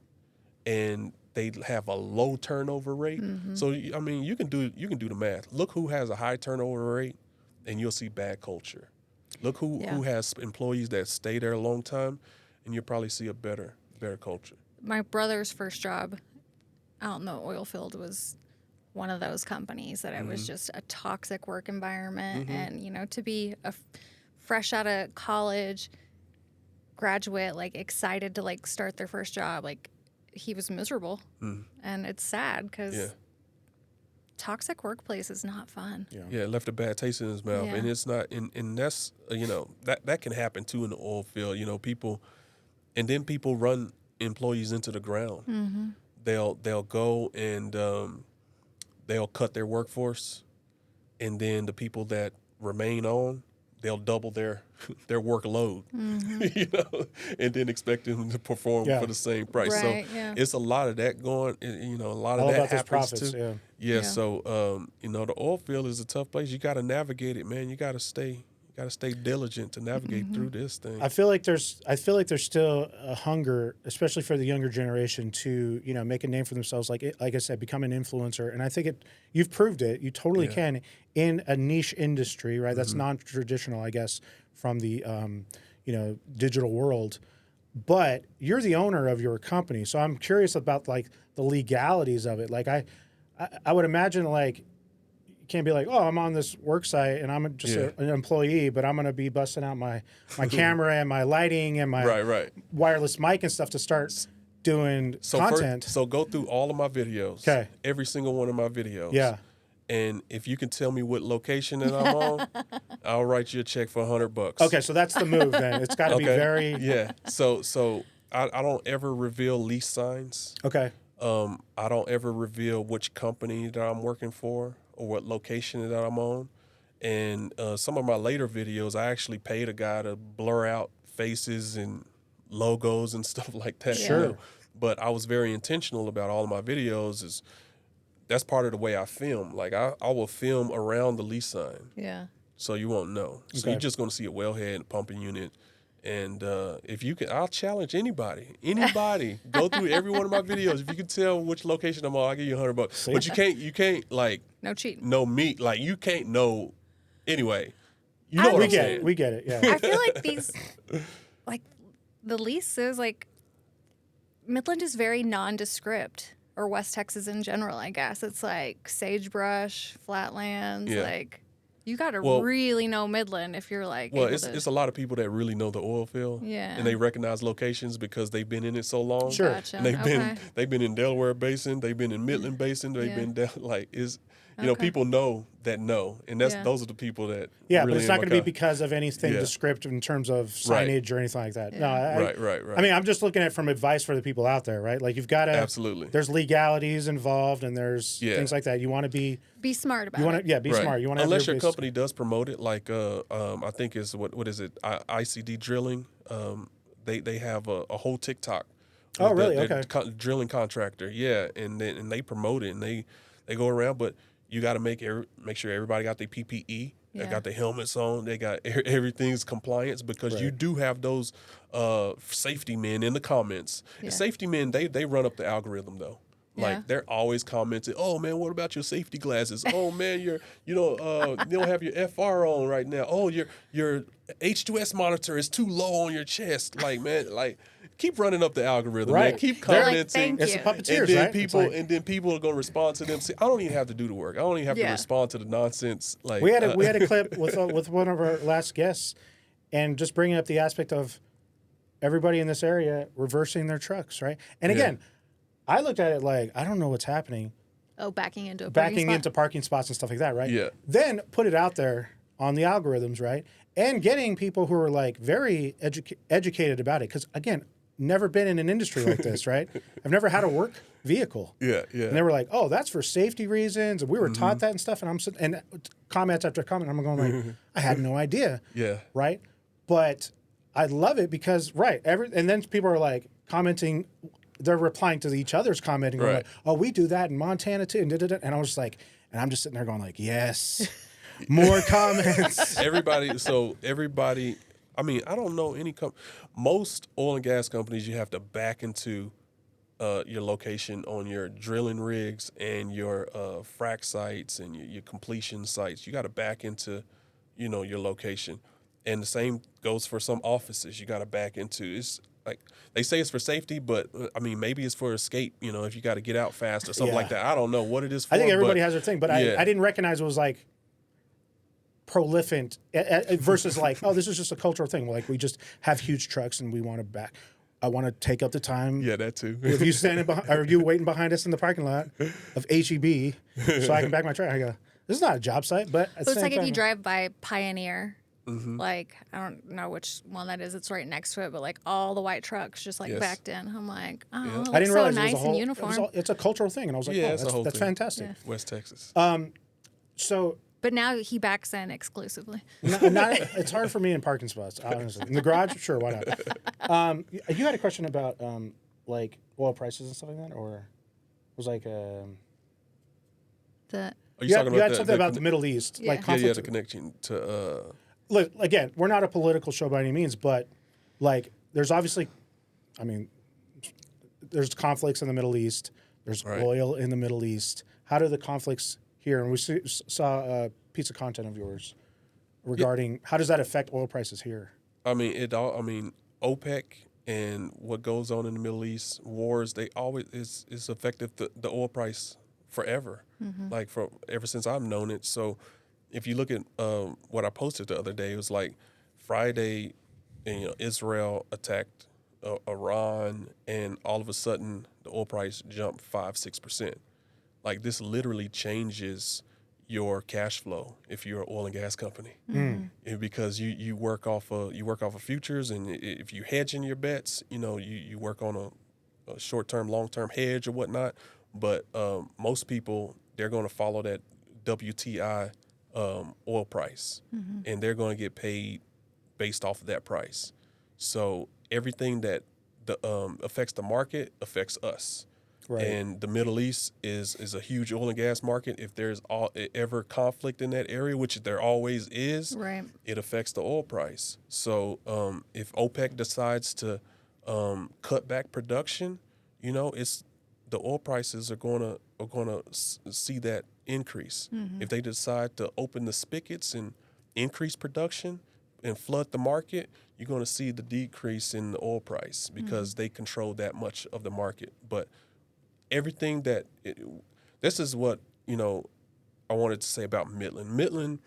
and they have a low turnover rate. So I mean, you can do the math. Look who has a high turnover rate, and you'll see bad culture. Look who has employees that stay there a long time, and you'll probably see a better culture. My brother's first job out in the oil field was one of those companies that it was just a toxic work environment, and to be a fresh out of college graduate, like excited to like start their first job, like he was miserable, and it's sad because toxic workplace is not fun. Yeah, it left a bad taste in his mouth, and it's not. And that's that can happen too in the oil field. People, and then people run employees into the ground. They'll go and they'll cut their workforce, and then the people that remain on, they'll double their workload, you know, and then expect them to perform for the same price. Right, So it's a lot of that going, you know, a lot of All that about those happens profits, too. Yeah. So you know, the oil field is a tough place. You got to navigate it, man. You got to stay diligent to navigate through this thing. I feel like there's still a hunger, especially for the younger generation, to, you know, make a name for themselves. Like I said, become an influencer, and I think you've proved it. You totally can in a niche industry, right? That's non-traditional, I guess, from the you know, digital world. But you're the owner of your company, so I'm curious about like the legalities of it. Like I would imagine like. Can't be like, oh, I'm on this work site and I'm just an employee, but I'm going to be busting out my camera and my lighting and my wireless mic and stuff to start doing content. So go through all of my videos. Okay. Every single one of my videos. Yeah. And if you can tell me what location that I'm on, I'll write you a check for $100. Okay, so that's the move then. It's got to be very. Yeah. So I don't ever reveal lease signs. Okay. I don't ever reveal which company that I'm working for or what location that I'm on. And some of my later videos, I actually paid a guy to blur out faces and logos and stuff like that. Sure. You know? But I was very intentional about all of my videos. That's part of the way I film. Like I will film around the lease sign. Yeah. So you won't know. So Okay. you're just going to see a wellhead and pumping unit. And if you can, I'll challenge anybody. Go through every one of my videos. If you can tell which location I'm on, I'll give you $100. See? But you can't like No cheating. know me. Like you can't know. Anyway, you know what I'm saying. We get it. Yeah. I feel like these, like the leases, like Midland is very nondescript, or West Texas in general, I guess. It's like sagebrush, flatlands, Yeah. like you got to Well- really know Midland if you're like. Well, able it's to- a lot of people that really know the oil field. Yeah. And they recognize locations because they've been in it so long. Sure. Gotcha. And Okay. they've been in Delaware Basin, they've been in Midland Basin, they've Yeah. been down like you know, Okay. people know, and Yeah. those are the people that Yeah, really but it's not in my going to be car. because of anything Yeah. descriptive in terms of Right. signage or anything like that. Yeah. No, Right. I mean, I'm just looking at it from advice for the people out there, right? Like you've got to Absolutely. There's legalities involved, and there's Yeah. things like that. You want to be Be smart about you want it. to be Right. smart. You want to unless have your company does promote it, like I think is what is it? ICD Drilling. They have a whole TikTok. Oh, with really? their Okay. drilling contractor, yeah, and they promote it and they go around, but you got to make sure everybody got their PPE. They Yeah. got their helmets on. They got everything's compliance because you Right. do have those safety men in the comments. Yeah. And safety men, they run up the algorithm though. Like Yeah. they're always commenting, "Oh man, what about your safety glasses? Oh man, you don't have your FR on right now. Oh, your H2S monitor is too low on your chest." Like man, like keep running up the algorithm, man. Right. Keep They're like, commenting. "Thank it's the you." puppeteers, And then right? It's people are gonna respond to them. See, I don't even have to do the work. I don't even have to Yeah. respond to the nonsense. Like we had a clip with one of our last guests, and just bringing up the aspect of everybody in this area reversing their trucks, right? And again, I looked at it like I don't know what's happening, Oh, backing into a parking backing spot. into parking spots and stuff like that, right? Yeah. Then put it out there on the algorithms, right? And getting people who are like very educated about it, because again, never been in an industry like this, right? I've never had a work vehicle. yeah. And they were like, "Oh, that's for safety reasons," and we were taught that and stuff. And I'm sitting and comments after comment, I'm going like, "I had no idea." Yeah. Right. But I love it because and then people are like commenting. They're replying to each other's commenting. Going Right. like, "Oh, we do that in Montana too." And and I was just like, and I'm just sitting there going like, "Yes, more comments." Everybody. I mean, I don't know any most oil and gas companies. You have to back into your location on your drilling rigs and your frac sites and your completion sites. You got to back into, your location, and the same goes for some offices. You got to back into. It's like they say it's for safety, but I mean maybe it's for escape. If you got to get out fast or something like that. I don't know what it is for. I think everybody has their thing, but yeah. I didn't recognize it was like prolific versus like, oh, this is just a cultural thing. Like we just have huge trucks and we want to back. I want to take up the time. Yeah, that too. If you standing behind, or you waiting behind us in the parking lot of HEB, so I can back my truck. I go, this is not a job site, but at the So it's same like if time, you drive by Pioneer, like I don't know which one that is. It's right next to it, but like all the white trucks just like Yes. backed in. I'm like, oh, it I looks didn't so realize nice it was a whole. and uniform. It's a cultural thing, and I was like, Yeah, oh, it's a whole that's thing. fantastic. Yeah. West Texas. So But now he backs in exclusively. It's hard for me in parking spots, honestly. In the garage, sure, why not? You had a question about like oil prices and stuff like that, or was like The Are you talking had the- something about con- the Middle East, Yeah. like Yeah, conflict. the connection to Look, again, we're not a political show by any means, but like there's obviously, I mean, there's conflicts in the Middle East. There's Right. oil in the Middle East. How do the conflicts here? And we saw a piece of content of yours regarding how does that affect oil prices here? I mean, OPEC and what goes on in the Middle East, wars, they always is affected the oil price forever. Like ever since I've known it. So if you look at what I posted the other day, it was like Friday, and, Israel attacked Iran, and all of a sudden the oil price jumped 5-6%. Like this literally changes your cash flow if you're an oil and gas company, because you work off of futures, and if you hedge in your bets, you work on a short-term, long-term hedge or whatnot. But most people, they're going to follow that WTI oil price, and they're going to get paid based off of that price. So everything that affects the market affects us. Right. And the Middle East is a huge oil and gas market. If there's ever conflict in that area, which there always is, Right. it affects the oil price. So if OPEC decides to cut back production, it's the oil prices are going to see that increase. If they decide to open the spigots and increase production and flood the market, you're going to see the decrease in the oil price because they control that much of the market. But everything this is what, I wanted to say about Midland. Midland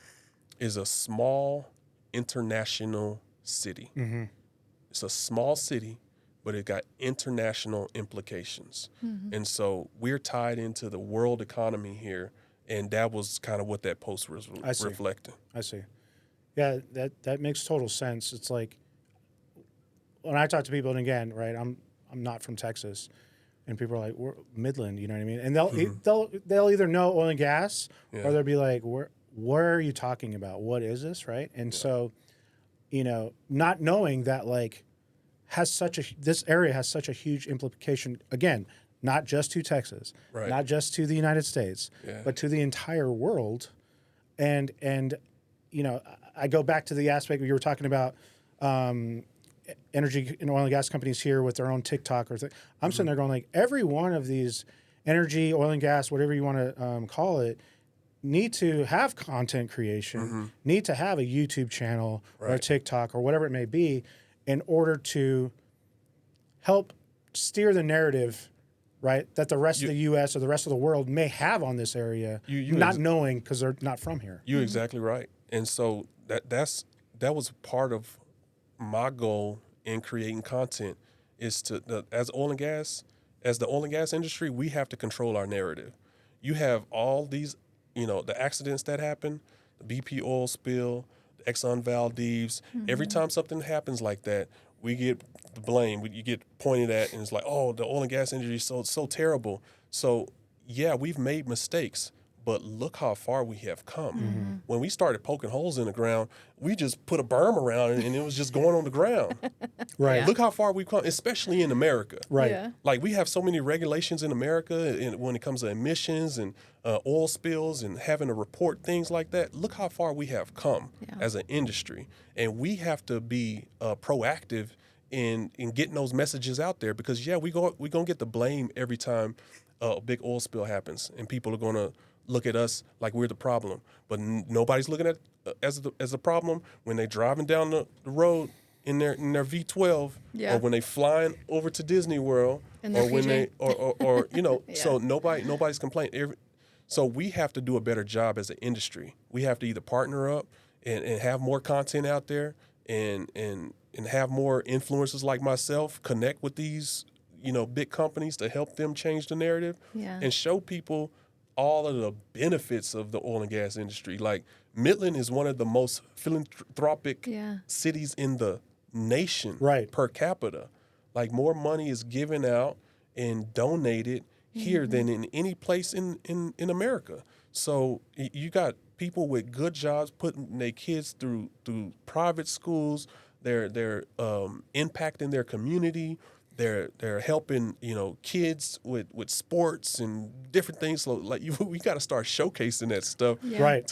is a small international city. It's a small city, but it got international implications. And so we're tied into the world economy here, and that was kind of what that post was reflecting. I see. Yeah, that makes total sense. It's like when I talk to people, and again, right, I'm not from Texas, and people are like, "We're Midland," you know what I mean? And they'll either know oil and gas, or they'll be like, "Where are you talking about? What is this?" Right? And so, not knowing that like this area has such a huge implication. Again, not just to Texas, Right. not just to the United States, but to the entire world. And I go back to the aspect you were talking about energy and oil and gas companies here with their own TikTok or thing. I'm sitting there going like every one of these energy, oil and gas, whatever you want to call it, need to have content creation, need to have a YouTube channel or a TikTok or whatever it may be in order to help steer the narrative, right, that the rest of the U.S. or the rest of the world may have on this area, not knowing because they're not from here. You're exactly right. And so that was part of my goal in creating content is as the oil and gas industry, we have to control our narrative. You have all these, the accidents that happen, the BP oil spill, the Exxon Valdez. Every time something happens like that, we get the blame. You get pointed at, and it's like, oh, the oil and gas industry is so terrible. So yeah, we've made mistakes, but look how far we have come. When we started poking holes in the ground, we just put a berm around it, and it was just going on the ground. Right. Yeah. Look how far we've come, especially in America. Right. Yeah. Like we have so many regulations in America when it comes to emissions and oil spills and having to report things like that. Look how far we have come as an industry. And we have to be proactive in getting those messages out there because, we're going to get the blame every time a big oil spill happens. And people are going to look at us like we're the problem. But nobody's looking at as the problem when they're driving down the road in their V12, or when they flying over to Disney World, In or their when PJ. they so nobody's complaining. So we have to do a better job as an industry. We have to either partner up and have more content out there and have more influencers like myself connect with these big companies to help them change the narrative and show people all of the benefits of the oil and gas industry. Like Midland is one of the most philanthropic cities in the nation per capita. Like more money is given out and donated here than in any place in America. So you got people with good jobs putting their kids through private schools. They're impacting their community. They're helping kids with sports and different things. So like we got to start showcasing that stuff, Right.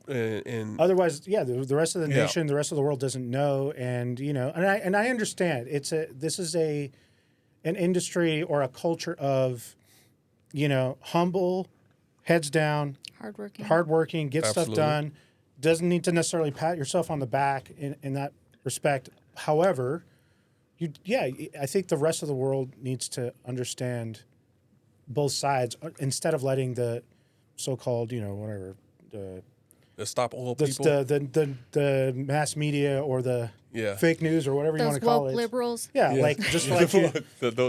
And Otherwise, the rest of the nation, the rest of the world doesn't know, and and I understand this is an industry or a culture of, humble, heads down, hardworking, get stuff done. Doesn't need to necessarily pat yourself on the back in that respect. However, I think the rest of the world needs to understand both sides instead of letting the so-called, whatever, the stop oil people, the mass media or the fake news or whatever you want to call it. Liberals. Like just let you,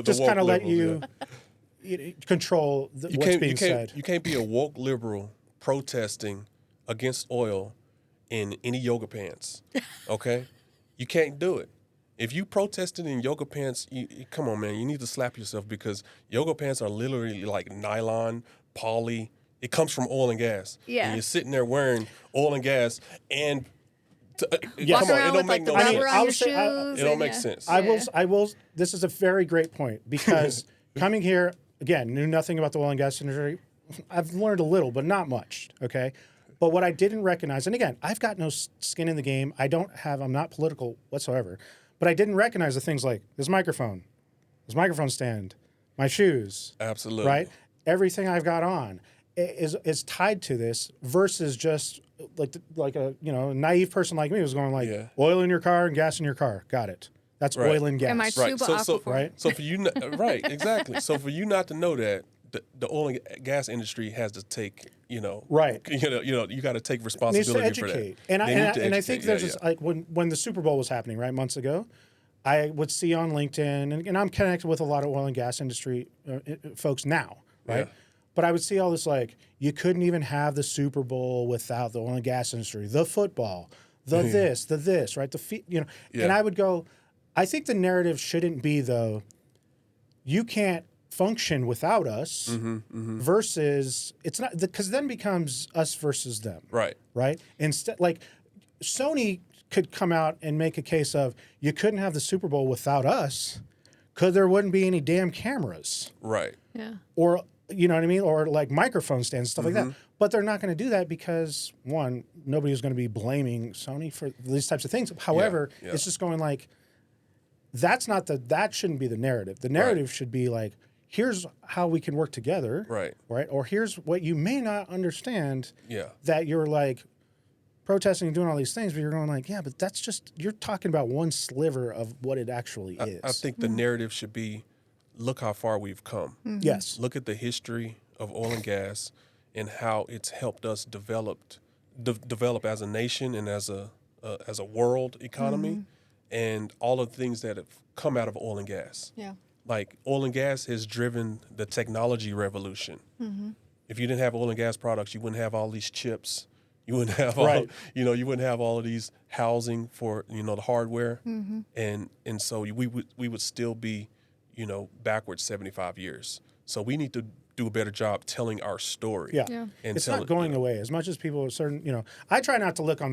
just kind of let you control what's being said. You can't be a woke liberal protesting against oil in any yoga pants. Okay, you can't do it. If you protested in yoga pants, come on, man, you need to slap yourself because yoga pants are literally like nylon, poly. It comes from oil and gas. Yeah. And you're sitting there wearing oil and gas and Walk around with like the rubber on your shoes. It don't make sense. I will. This is a very great point because coming here, again, knew nothing about the oil and gas industry. I've learned a little, but not much, okay? But what I didn't recognize, and again, I've got no skin in the game. I'm not political whatsoever. But I didn't recognize the things like this microphone stand, my shoes. Absolutely. Right? Everything I've got on is tied to this versus just like a naive person like me was going like oil in your car and gas in your car. Got it. That's oil and gas. And my tuba aquifer. Right. So for you, right, exactly. So for you not to know that the oil and gas industry has to take, right. You got to take responsibility needs to for that. educate. And I think there's this, like when the Super Bowl was happening, right, months ago, I would see on LinkedIn, and I'm connected with a lot of oil and gas industry folks now, right? Yeah. But I would see all this like, you couldn't even have the Super Bowl without the oil and gas industry, the football, the this, right? And I would go, I think the narrative shouldn't be though, you can't function without us versus it's not because then becomes us versus them. Right. Instead, like Sony could come out and make a case of you couldn't have the Super Bowl without us because there wouldn't be any damn cameras. Right. Yeah. Or, you know what I mean? Or like microphone stands, stuff like that. But they're not going to do that because, one, nobody's going to be blaming Sony for these types of things. However, it's just going like, that shouldn't be the narrative. The narrative should be like, here's how we can work together. Right. Or here's what you may not understand. Yeah. That you're like protesting and doing all these things, but you're going like, yeah, but that's just, you're talking about one sliver of what it actually is. I think the narrative should be, look how far we've come. Yes. Look at the history of oil and gas and how it's helped us develop as a nation and as a world economy and all of the things that have come out of oil and gas. Yeah. Like oil and gas has driven the technology revolution. If you didn't have oil and gas products, you wouldn't have all these chips. You wouldn't have all, you wouldn't have all of these housing for, the hardware. And so we would still be, backwards 75 years. So we need to do a better job telling our story. Yeah. And it's not going away as much as people are certain, I try not to look on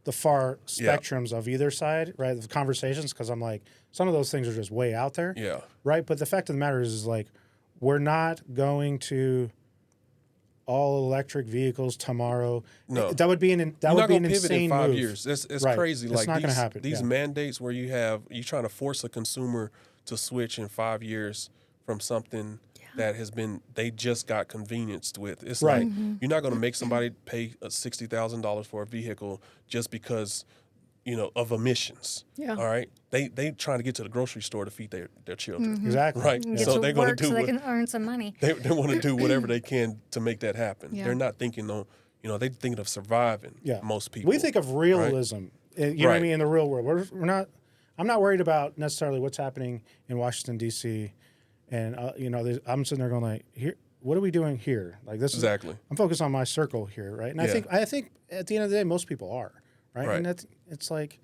the far spectrums of either side, right? The conversations, because I'm like, some of those things are just way out there. Yeah. Right. But the fact of the matter is like, we're not going to all electric vehicles tomorrow. No. That would be an insane in 5 move. years. It's right. crazy. It's like not going to happen. These mandates where you're trying to force a consumer to switch in 5 years from something that they just got convenienced with. It's like you're not going to make somebody pay $60,000 for a vehicle just because, of emissions. Yeah. All right. They trying to get to the grocery store to feed their children. Exactly. Right. Get so they're going to do so they can earn some money. They want to do whatever they can to make that happen. Yeah. They're not thinking they're thinking of surviving. Yeah. Most people. We think of realism. Right? You know what I mean? In the real world, we're not. I'm not worried about necessarily what's happening in Washington D.C. And I'm sitting there going like, here, what are we doing here? Like this exactly. I'm focused on my circle here, right? And I think at the end of the day, most people are, right? And it's like,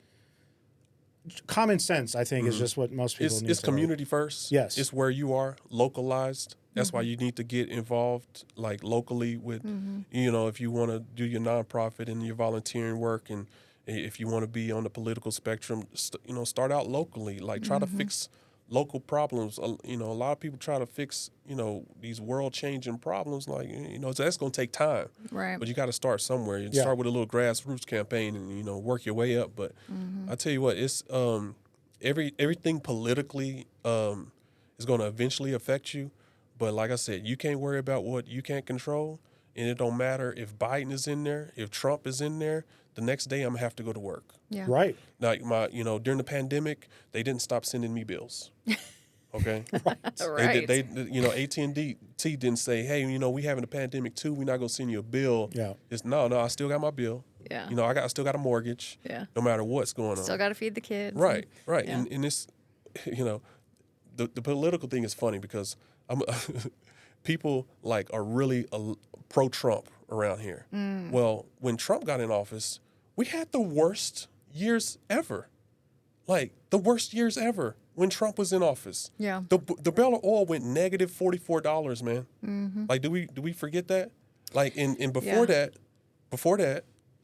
common sense, I think, is just what most people need It's to community first. Yes. It's where you are, localized. That's why you need to get involved, like, locally with, if you want to do your nonprofit and your volunteering work, and if you want to be on the political spectrum, start out locally. Like, try to fix local problems. A lot of people try to fix, these world-changing problems. Like, so that's going to take time. Right. But you got to start somewhere. You Yeah. start with a little grassroots campaign and, work your way up. But I tell you what, it's everything politically is going to eventually affect you. But like I said, you can't worry about what you can't control. And it don't matter if Biden is in there, if Trump is in there. The next day, I'm going to have to go to work. Yeah. Right. Like, during the pandemic, they didn't stop sending me bills. Okay? Right. They AT&T didn't say, hey, we having a pandemic too. We're not going to send you a bill. Yeah. It's no, I still got my bill. Yeah. I still got a mortgage. Yeah. No matter what's going on. Still got to feed the kids. Right. Yeah. And this, the political thing is funny because people like are really pro-Trump around here. Well, when Trump got in office, we had the worst years ever. Like, the worst years ever when Trump was in office. Yeah. The barrel of oil went negative $44, man. Like, do we forget that? Like, and before that,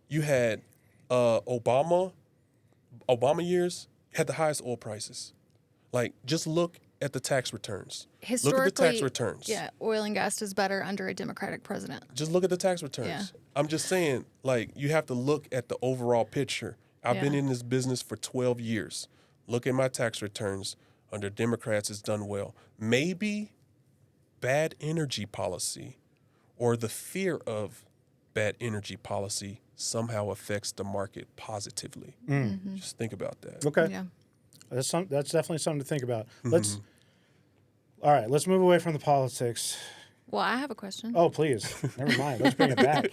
you had Obama years had the highest oil prices. Like, just look at the tax returns. Historically, look at the tax returns. Yeah, oil and gas is better under a Democratic president. Just look at the tax returns. Yeah. I'm just saying, like, you have to look at the overall picture. I've been Yeah. in this business for 12 years. Look at my tax returns. Under Democrats, it's done well. Maybe bad energy policy or the fear of bad energy policy somehow affects the market positively. Just think about that. Okay. Yeah. That's definitely something to think about. All right, let's move away from the politics. Well, I have a question. Oh, please. Never mind. Let's bring it back.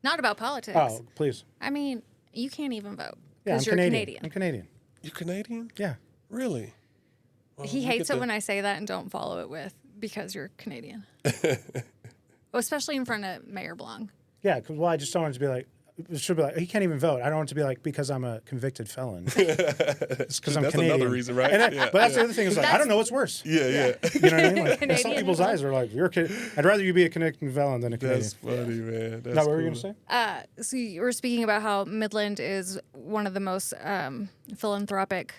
Not about politics. Oh, please. I mean, you can't even vote Yeah, I'm because you're Canadian. I'm Canadian. You're Canadian? Yeah. Really? Well, He look hates at it when I say that and don't follow it with because you're Canadian. Well, especially in front of Mayor Blong. Yeah, because, I just don't want it to be like, it should be like, he can't even vote. I don't want it to be like, because I'm a convicted felon. It's because I'm That's Canadian. another reason, right? But that's the other thing is, like, I don't know what's worse. Yeah. You know what I mean? Like, in some Canadian people's as well. eyes are like, I'd rather you be a convicted felon than a Canadian. That's funny, man. That's Now, what were you cool. going to say? So you were speaking about how Midland is one of the most philanthropic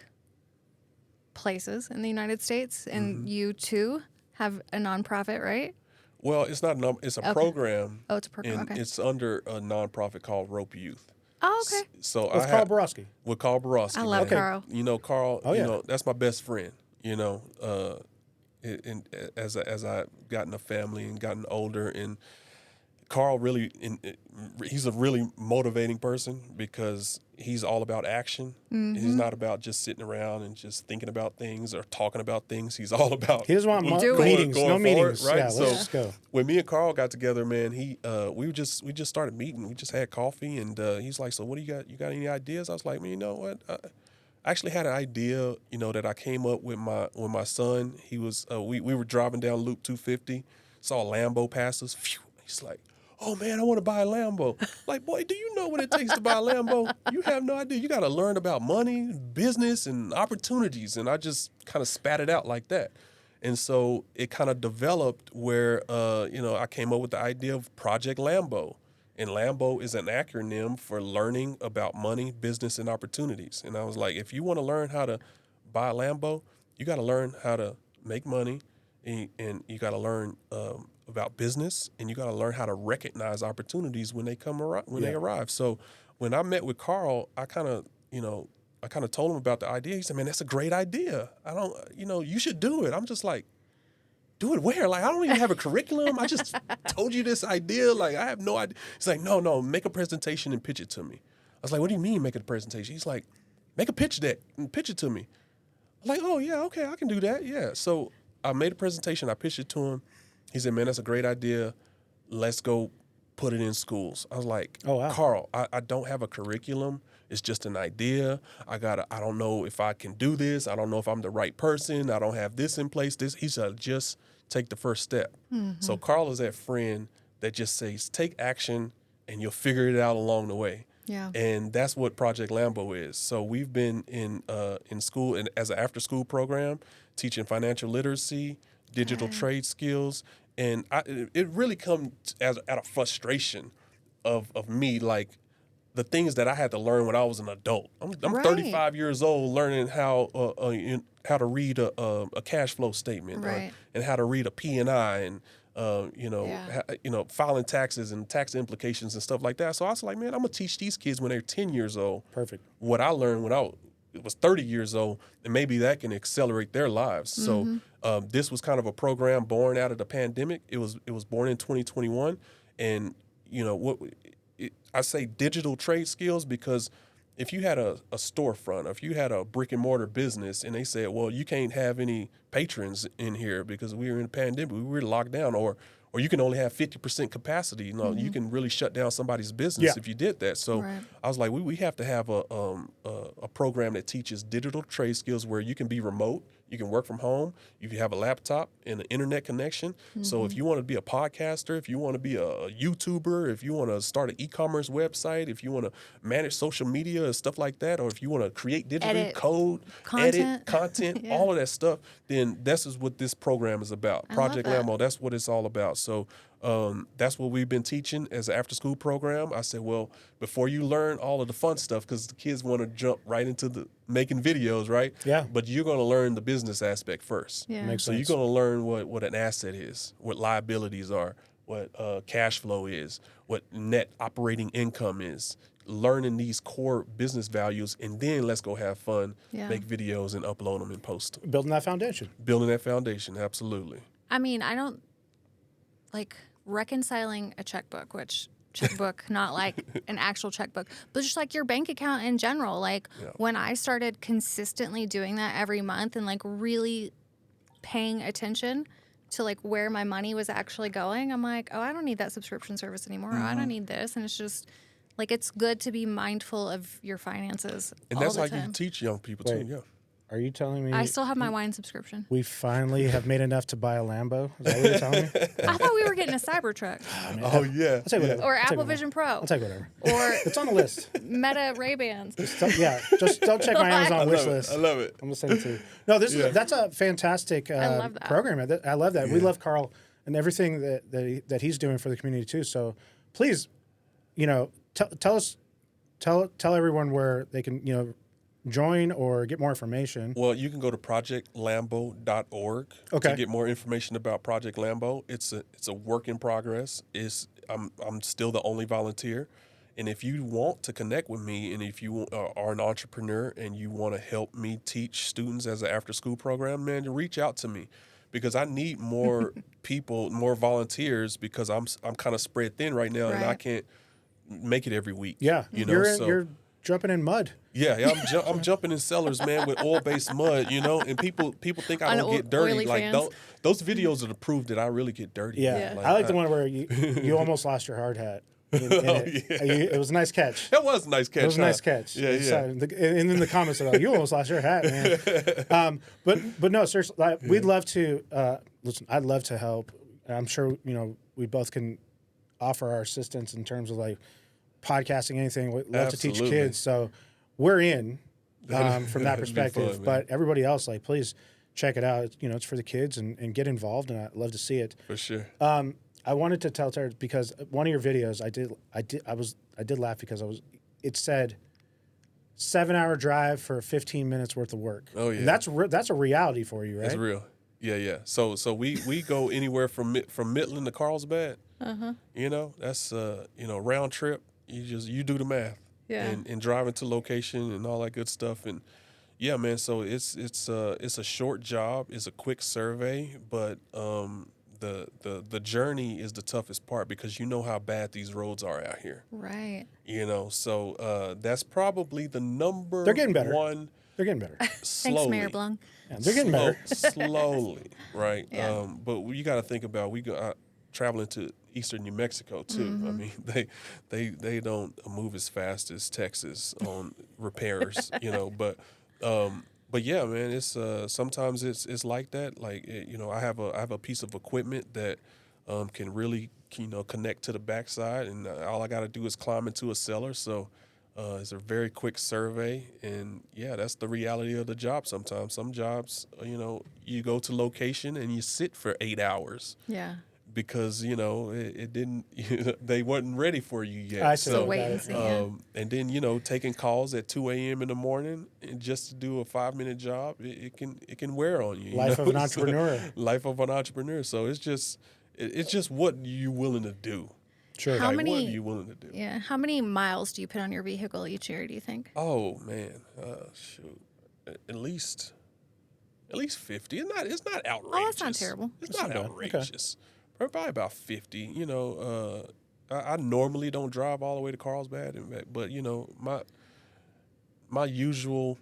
places in the United States, and you too have a nonprofit, right? Well, it's not it's a program. Oh, it's a program. And Okay. it's under a nonprofit called Rope Youth. Oh, okay. So With I Carl have, Borowski. with Carl Borowski. I love man. Carl. Carl. Oh, yeah. That's my best friend. And as I gotten a family and gotten older, and Carl really, he's a really motivating person because he's all about action. He's not about just sitting around and just thinking about things or talking about things. He's all about He doesn't want Do it. meetings. going No forward, meetings. right? Yeah, let's So- just go. When me and Carl got together, man, we just started meeting. We just had coffee, and he's like, "So what do you got? You got any ideas?" I was like, "Man, you know what? I actually had an idea, that I came up with my son. He was we were driving down Loop 250, saw a Lambo pass us. Phew, he's like, "Oh man, I want to buy a Lambo." Like, boy, do you know what it takes to buy a Lambo? You have no idea. You got to learn about money, business, and opportunities. And I just kind of spat it out like that. And so it kind of developed where, I came up with the idea of Project Lambo. And Lambo is an acronym for learning about money, business, and opportunities. And I was like, if you want to learn how to buy a Lambo, you got to learn how to make money, and you got to learn about business, and you got to learn how to recognize opportunities when they they arrive. So when I met with Carl, I kind of told him about the idea. He said, "Man, that's a great idea. I don't, you should do it." I'm just like, "Do it where? Like, I don't even have a curriculum. I just told you this idea. Like, I have no idea." He's like, no, make a presentation and pitch it to me. I was like, "What do you mean make a presentation?" He's like, "Make a pitch deck and pitch it to me." I'm like, "Oh, yeah, okay, I can do that." Yeah. So I made a presentation. I pitched it to him. He said, "Man, that's a great idea. Let's go put it in schools." I was like, Oh, wow. "Carl, I don't have a curriculum. It's just an idea. I don't know if I can do this. I don't know if I'm the right person. I don't have this in place." He said, "Just take the first step." So Carl is that friend that just says, take action and you'll figure it out along the way. Yeah. And that's what Project Lambo is. So we've been in school and as an after-school program, teaching financial literacy, digital trade skills, and it really comes out of frustration of me, like the things that I had to learn when I was an adult. I'm Right. 35 years old, learning how to read a cash flow statement, Right. and how to read a P&I, and Yeah. filing taxes and tax implications and stuff like that. So I was like, man, I'm gonna teach these kids when they're 10 years old. Perfect. What I learned when I was 30 years old, and maybe that can accelerate their lives. So this was kind of a program born out of the pandemic. It was born in 2021, and I say digital trade skills because if you had a storefront, or if you had a brick and mortar business and they said, well, you can't have any patrons in here because we were in a pandemic, we were locked down, or you can only have 50% capacity. You can really shut down somebody's business if you did that. So Right. I was like, we have to have a program that teaches digital trade skills where you can be remote, you can work from home, if you have a laptop and an internet connection. So if you want to be a podcaster, if you want to be a YouTuber, if you want to start an e-commerce website, if you want to manage social media and stuff like that, or if you want to create digitally, Edit code, content. edit content, Yeah. all of that stuff, then this is what this program is about. I love Project that. Lambo, that's what it's all about. So that's what we've been teaching as an after-school program. I said, well, before you learn all of the fun stuff, because the kids want to jump right into the making videos, right? Yeah. But you're going to learn the business aspect first. Yeah. Makes So sense. you're going to learn what an asset is, what liabilities are, what cash flow is, what net operating income is. Learning these core business values, and then let's go have fun, Yeah. make videos and upload them and post them. Building that foundation. Building that foundation, absolutely. I mean, I don't like reconciling a checkbook, not like an actual checkbook, but just like your bank account in general. Like when I started consistently doing that every month and like really paying attention to like where my money was actually going, I'm like, oh, I don't need that subscription service anymore. Oh, I don't need this. And it's just like, it's good to be mindful of your finances. And all that's the how time. you teach young people Wait. too. Yeah. Are you telling me I still have my wine subscription. we finally have made enough to buy a Lambo? Is that what you're telling me? I thought we were getting a Cybertruck Oh yeah. I'll take whatever. or I'll take Apple whatever. Vision Pro I'll take whatever. or It's on the list. Meta Ray-Bans. Just don't check my Amazon wish list. I love it. I'm gonna send it to you. No, that's a fantastic love that. program. I love that. We love Carl and everything that he's doing for the community too. So please, tell everyone where they can join or get more information. Well, you can go to projectlambo.org Okay. to get more information about Project Lambo. It's a work in progress. I'm still the only volunteer. And if you want to connect with me, and if you are an entrepreneur and you want to help me teach students as an after-school program, man, reach out to me, because I need more people, more volunteers, because I'm kind of spread thin right now, and I Right. can't make it every week. Yeah, so you're jumping in mud. yeah, I'm jumping in cellars, man, with oil-based mud, and people think I On don't get dirty. oily Like fans. those videos are the proof that I really get dirty. Yeah, man. Like, I like the one where you almost lost your hard hat. It was a nice catch. That was a nice catch. It was a huh? nice catch. Yeah, It's, yeah. and then the comments are like, "You almost lost your hat, man." But no, seriously, we'd love to listen. I'd love to help. I'm sure we both can offer our assistance in terms of like podcasting, anything. We'd love to teach Absolutely. kids, so we're in from that That'd be perspective. fun, man. But everybody else, like, please check it out. It's for the kids and get involved, and I'd love to see it. For sure. I wanted to tell Terra because one of your videos I did laugh because it said 7-hour drive for 15 minutes worth of work. Oh, yeah. And that's a reality for you, right? That's real. Yeah, yeah. So we go anywhere from Midland to Carlsbad. That's round trip. You do the math. Yeah. And driving to location and all that good stuff. And yeah, man. So it's a short job. It's a quick survey, but the journey is the toughest part, because you know how bad these roads are out here. Right. So that's probably the number. They're getting better. One. They're getting better. Slowly. Thanks, Mayor Blung. Yeah, they're getting better. Slowly, right? Yeah. But you got to think about, we go traveling to eastern New Mexico too. I mean, they don't move as fast as Texas on repairs, But yeah, man, it's sometimes it's like that. Like I have a piece of equipment that can really connect to the backside, and all I got to do is climb into a cellar. So It's a very quick survey, and yeah, that's the reality of the job. Sometimes some jobs, you go to location and you sit for 8 hours Yeah. because it didn't. They weren't ready for you yet. I see. So Got wait it. and see. Yeah. Yeah. And then taking calls at 2 a.m. in the morning and just to do a 5-minute job, it can wear on you. Life of an So, entrepreneur. life of an entrepreneur. So it's just what you're willing to do. Sure. How Like, many- what are you willing to do? Yeah. How many miles do you put on your vehicle each year, do you think? Oh man, shoot, at least 50. It's not outrageous. Oh, that's not terrible. It's That's not not bad. Okay. outrageous. Probably about 50. I normally don't drive all the way to Carlsbad, but my usual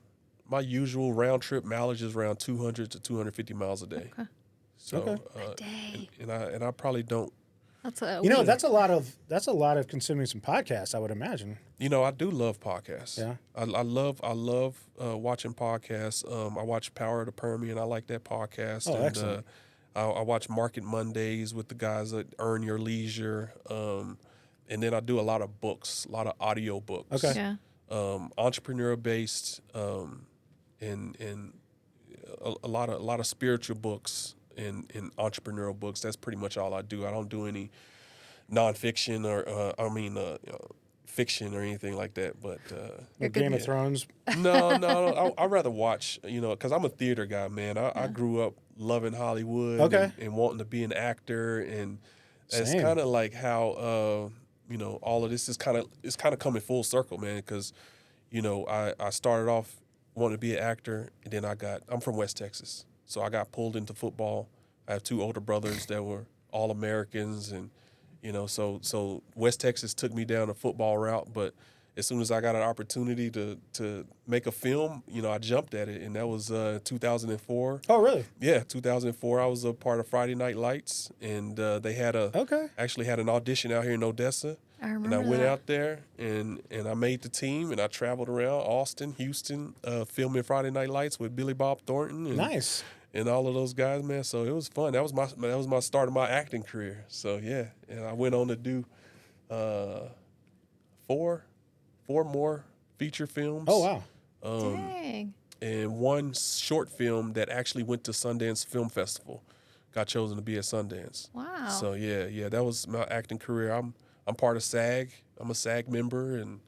round trip mileage is around 200 to 250 miles a day. Okay. So, Okay. A day. and I probably don't. That's a You know, week. that's a lot of consuming some podcasts, I would imagine. I do love podcasts. Yeah. I love watching podcasts. I watch Power of the Permian. I like that podcast. Oh, and, excellent. I watch Market Mondays with the guys at Earn Your Leisure. And then I do a lot of books, a lot of audio books. Okay. Yeah. Entrepreneurial based, and a lot of spiritual books and entrepreneurial books. That's pretty much all I do. I don't do any nonfiction or fiction or anything like that. But Like Game of Thrones. no, I'd rather watch. Because I'm a theater guy, man. I grew up loving Hollywood. Okay. And wanting to be an actor, and it's Same. kind of like how all of this is kind of coming full circle, man. Because I started off wanting to be an actor, and then I'm from West Texas, so I got pulled into football. I have 2 older brothers that were all Americans, and so West Texas took me down a football route. But as soon as I got an opportunity to make a film, I jumped at it, and that was 2004. Oh, really? Yeah, 2004. I was a part of Friday Night Lights, and they actually had an audition out here in Odessa. I And remember I went that. out there and I made the team, and I traveled around Austin, Houston, filming Friday Night Lights with Billy Bob Thornton and, Nice. and all of those guys, man. So it was fun. That was my start of my acting career. So yeah, and I went on to do 4 more feature films. Oh, wow. Dang. And 1 short film that actually went to Sundance Film Festival. Got chosen to be at Sundance. Wow. So yeah, that was my acting career. I'm part of SAG. I'm a SAG member, and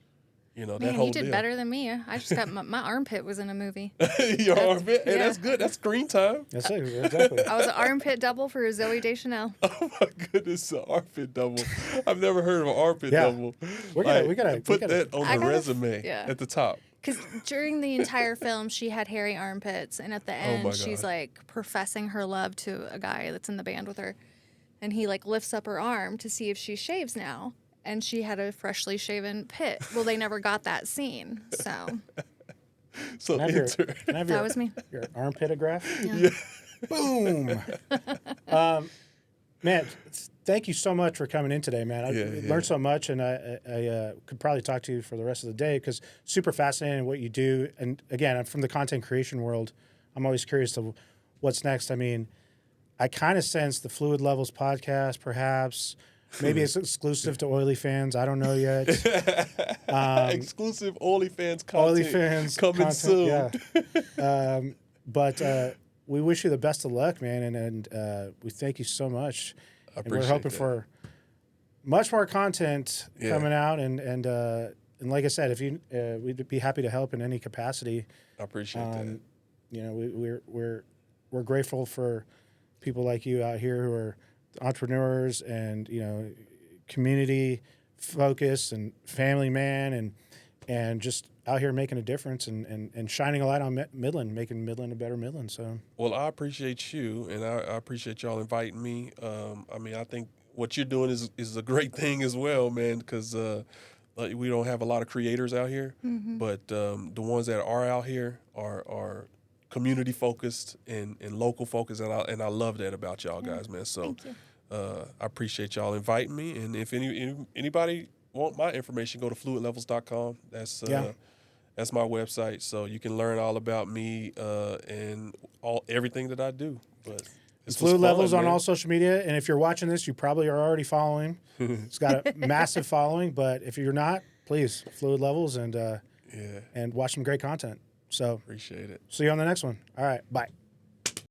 that Man, whole you did deal. better than me. I just got my armpit was in a movie. Your armpit? Hey, yeah. that's good. That's screen time. That's it. Exactly. I was an armpit double for Zoe Deschanel. Oh my goodness, an armpit double. I've never heard of an armpit Yeah. double. We gotta put we gotta- that on I the gotta- resume yeah. at the top. Because during the entire film, she had hairy armpits, and at the my end, she's God. like professing her love to a guy that's in the band with her, and he like lifts up her arm to see if she shaves now, and she had a freshly shaven pit. Well, they never got that scene, so So Can I have your, enter. can I have that your, was me. your armpitograph? Yeah. Boom. Man, thank you so much for coming in today, man. I Yeah. learned so much, and I could probably talk to you for the rest of the day because super fascinating what you do. And again, I'm from the content creation world. I'm always curious to what's next. I mean, I kind of sense the FluidLevels podcast, perhaps. Maybe it's exclusive to Oily fans. I don't know yet. Exclusive OnlyFans content OnlyFans coming content, soon. Yeah. But we wish you the best of luck, man, and we thank you so much. I And we're appreciate hoping that. for much more content Yeah. coming out, and like I said, if you we'd be happy to help in any capacity. I appreciate that. You know, we're grateful for people like you out here who are entrepreneurs and community focused and family man and just out here making a difference and shining a light on Midland, making Midland a better Midland. So Well, I appreciate you, and I appreciate y'all inviting me. I mean, I think what you're doing is a great thing as well, man, because we don't have a lot of creators out here, but the ones that are out here are community focused and local focused, and I love that about y'all guys, man. So I appreciate y'all inviting me, and if anybody want my information, go to fluidlevels.com. That's my website, so you can learn all about me and everything that I do. But it's Fluid Levels on man. all social media, and if you're watching this, you probably are already following. It's got a massive following, but if you're not, please, FluidLevels, Yeah, and watch some great content. So appreciate it. see you on the next one. All right, bye.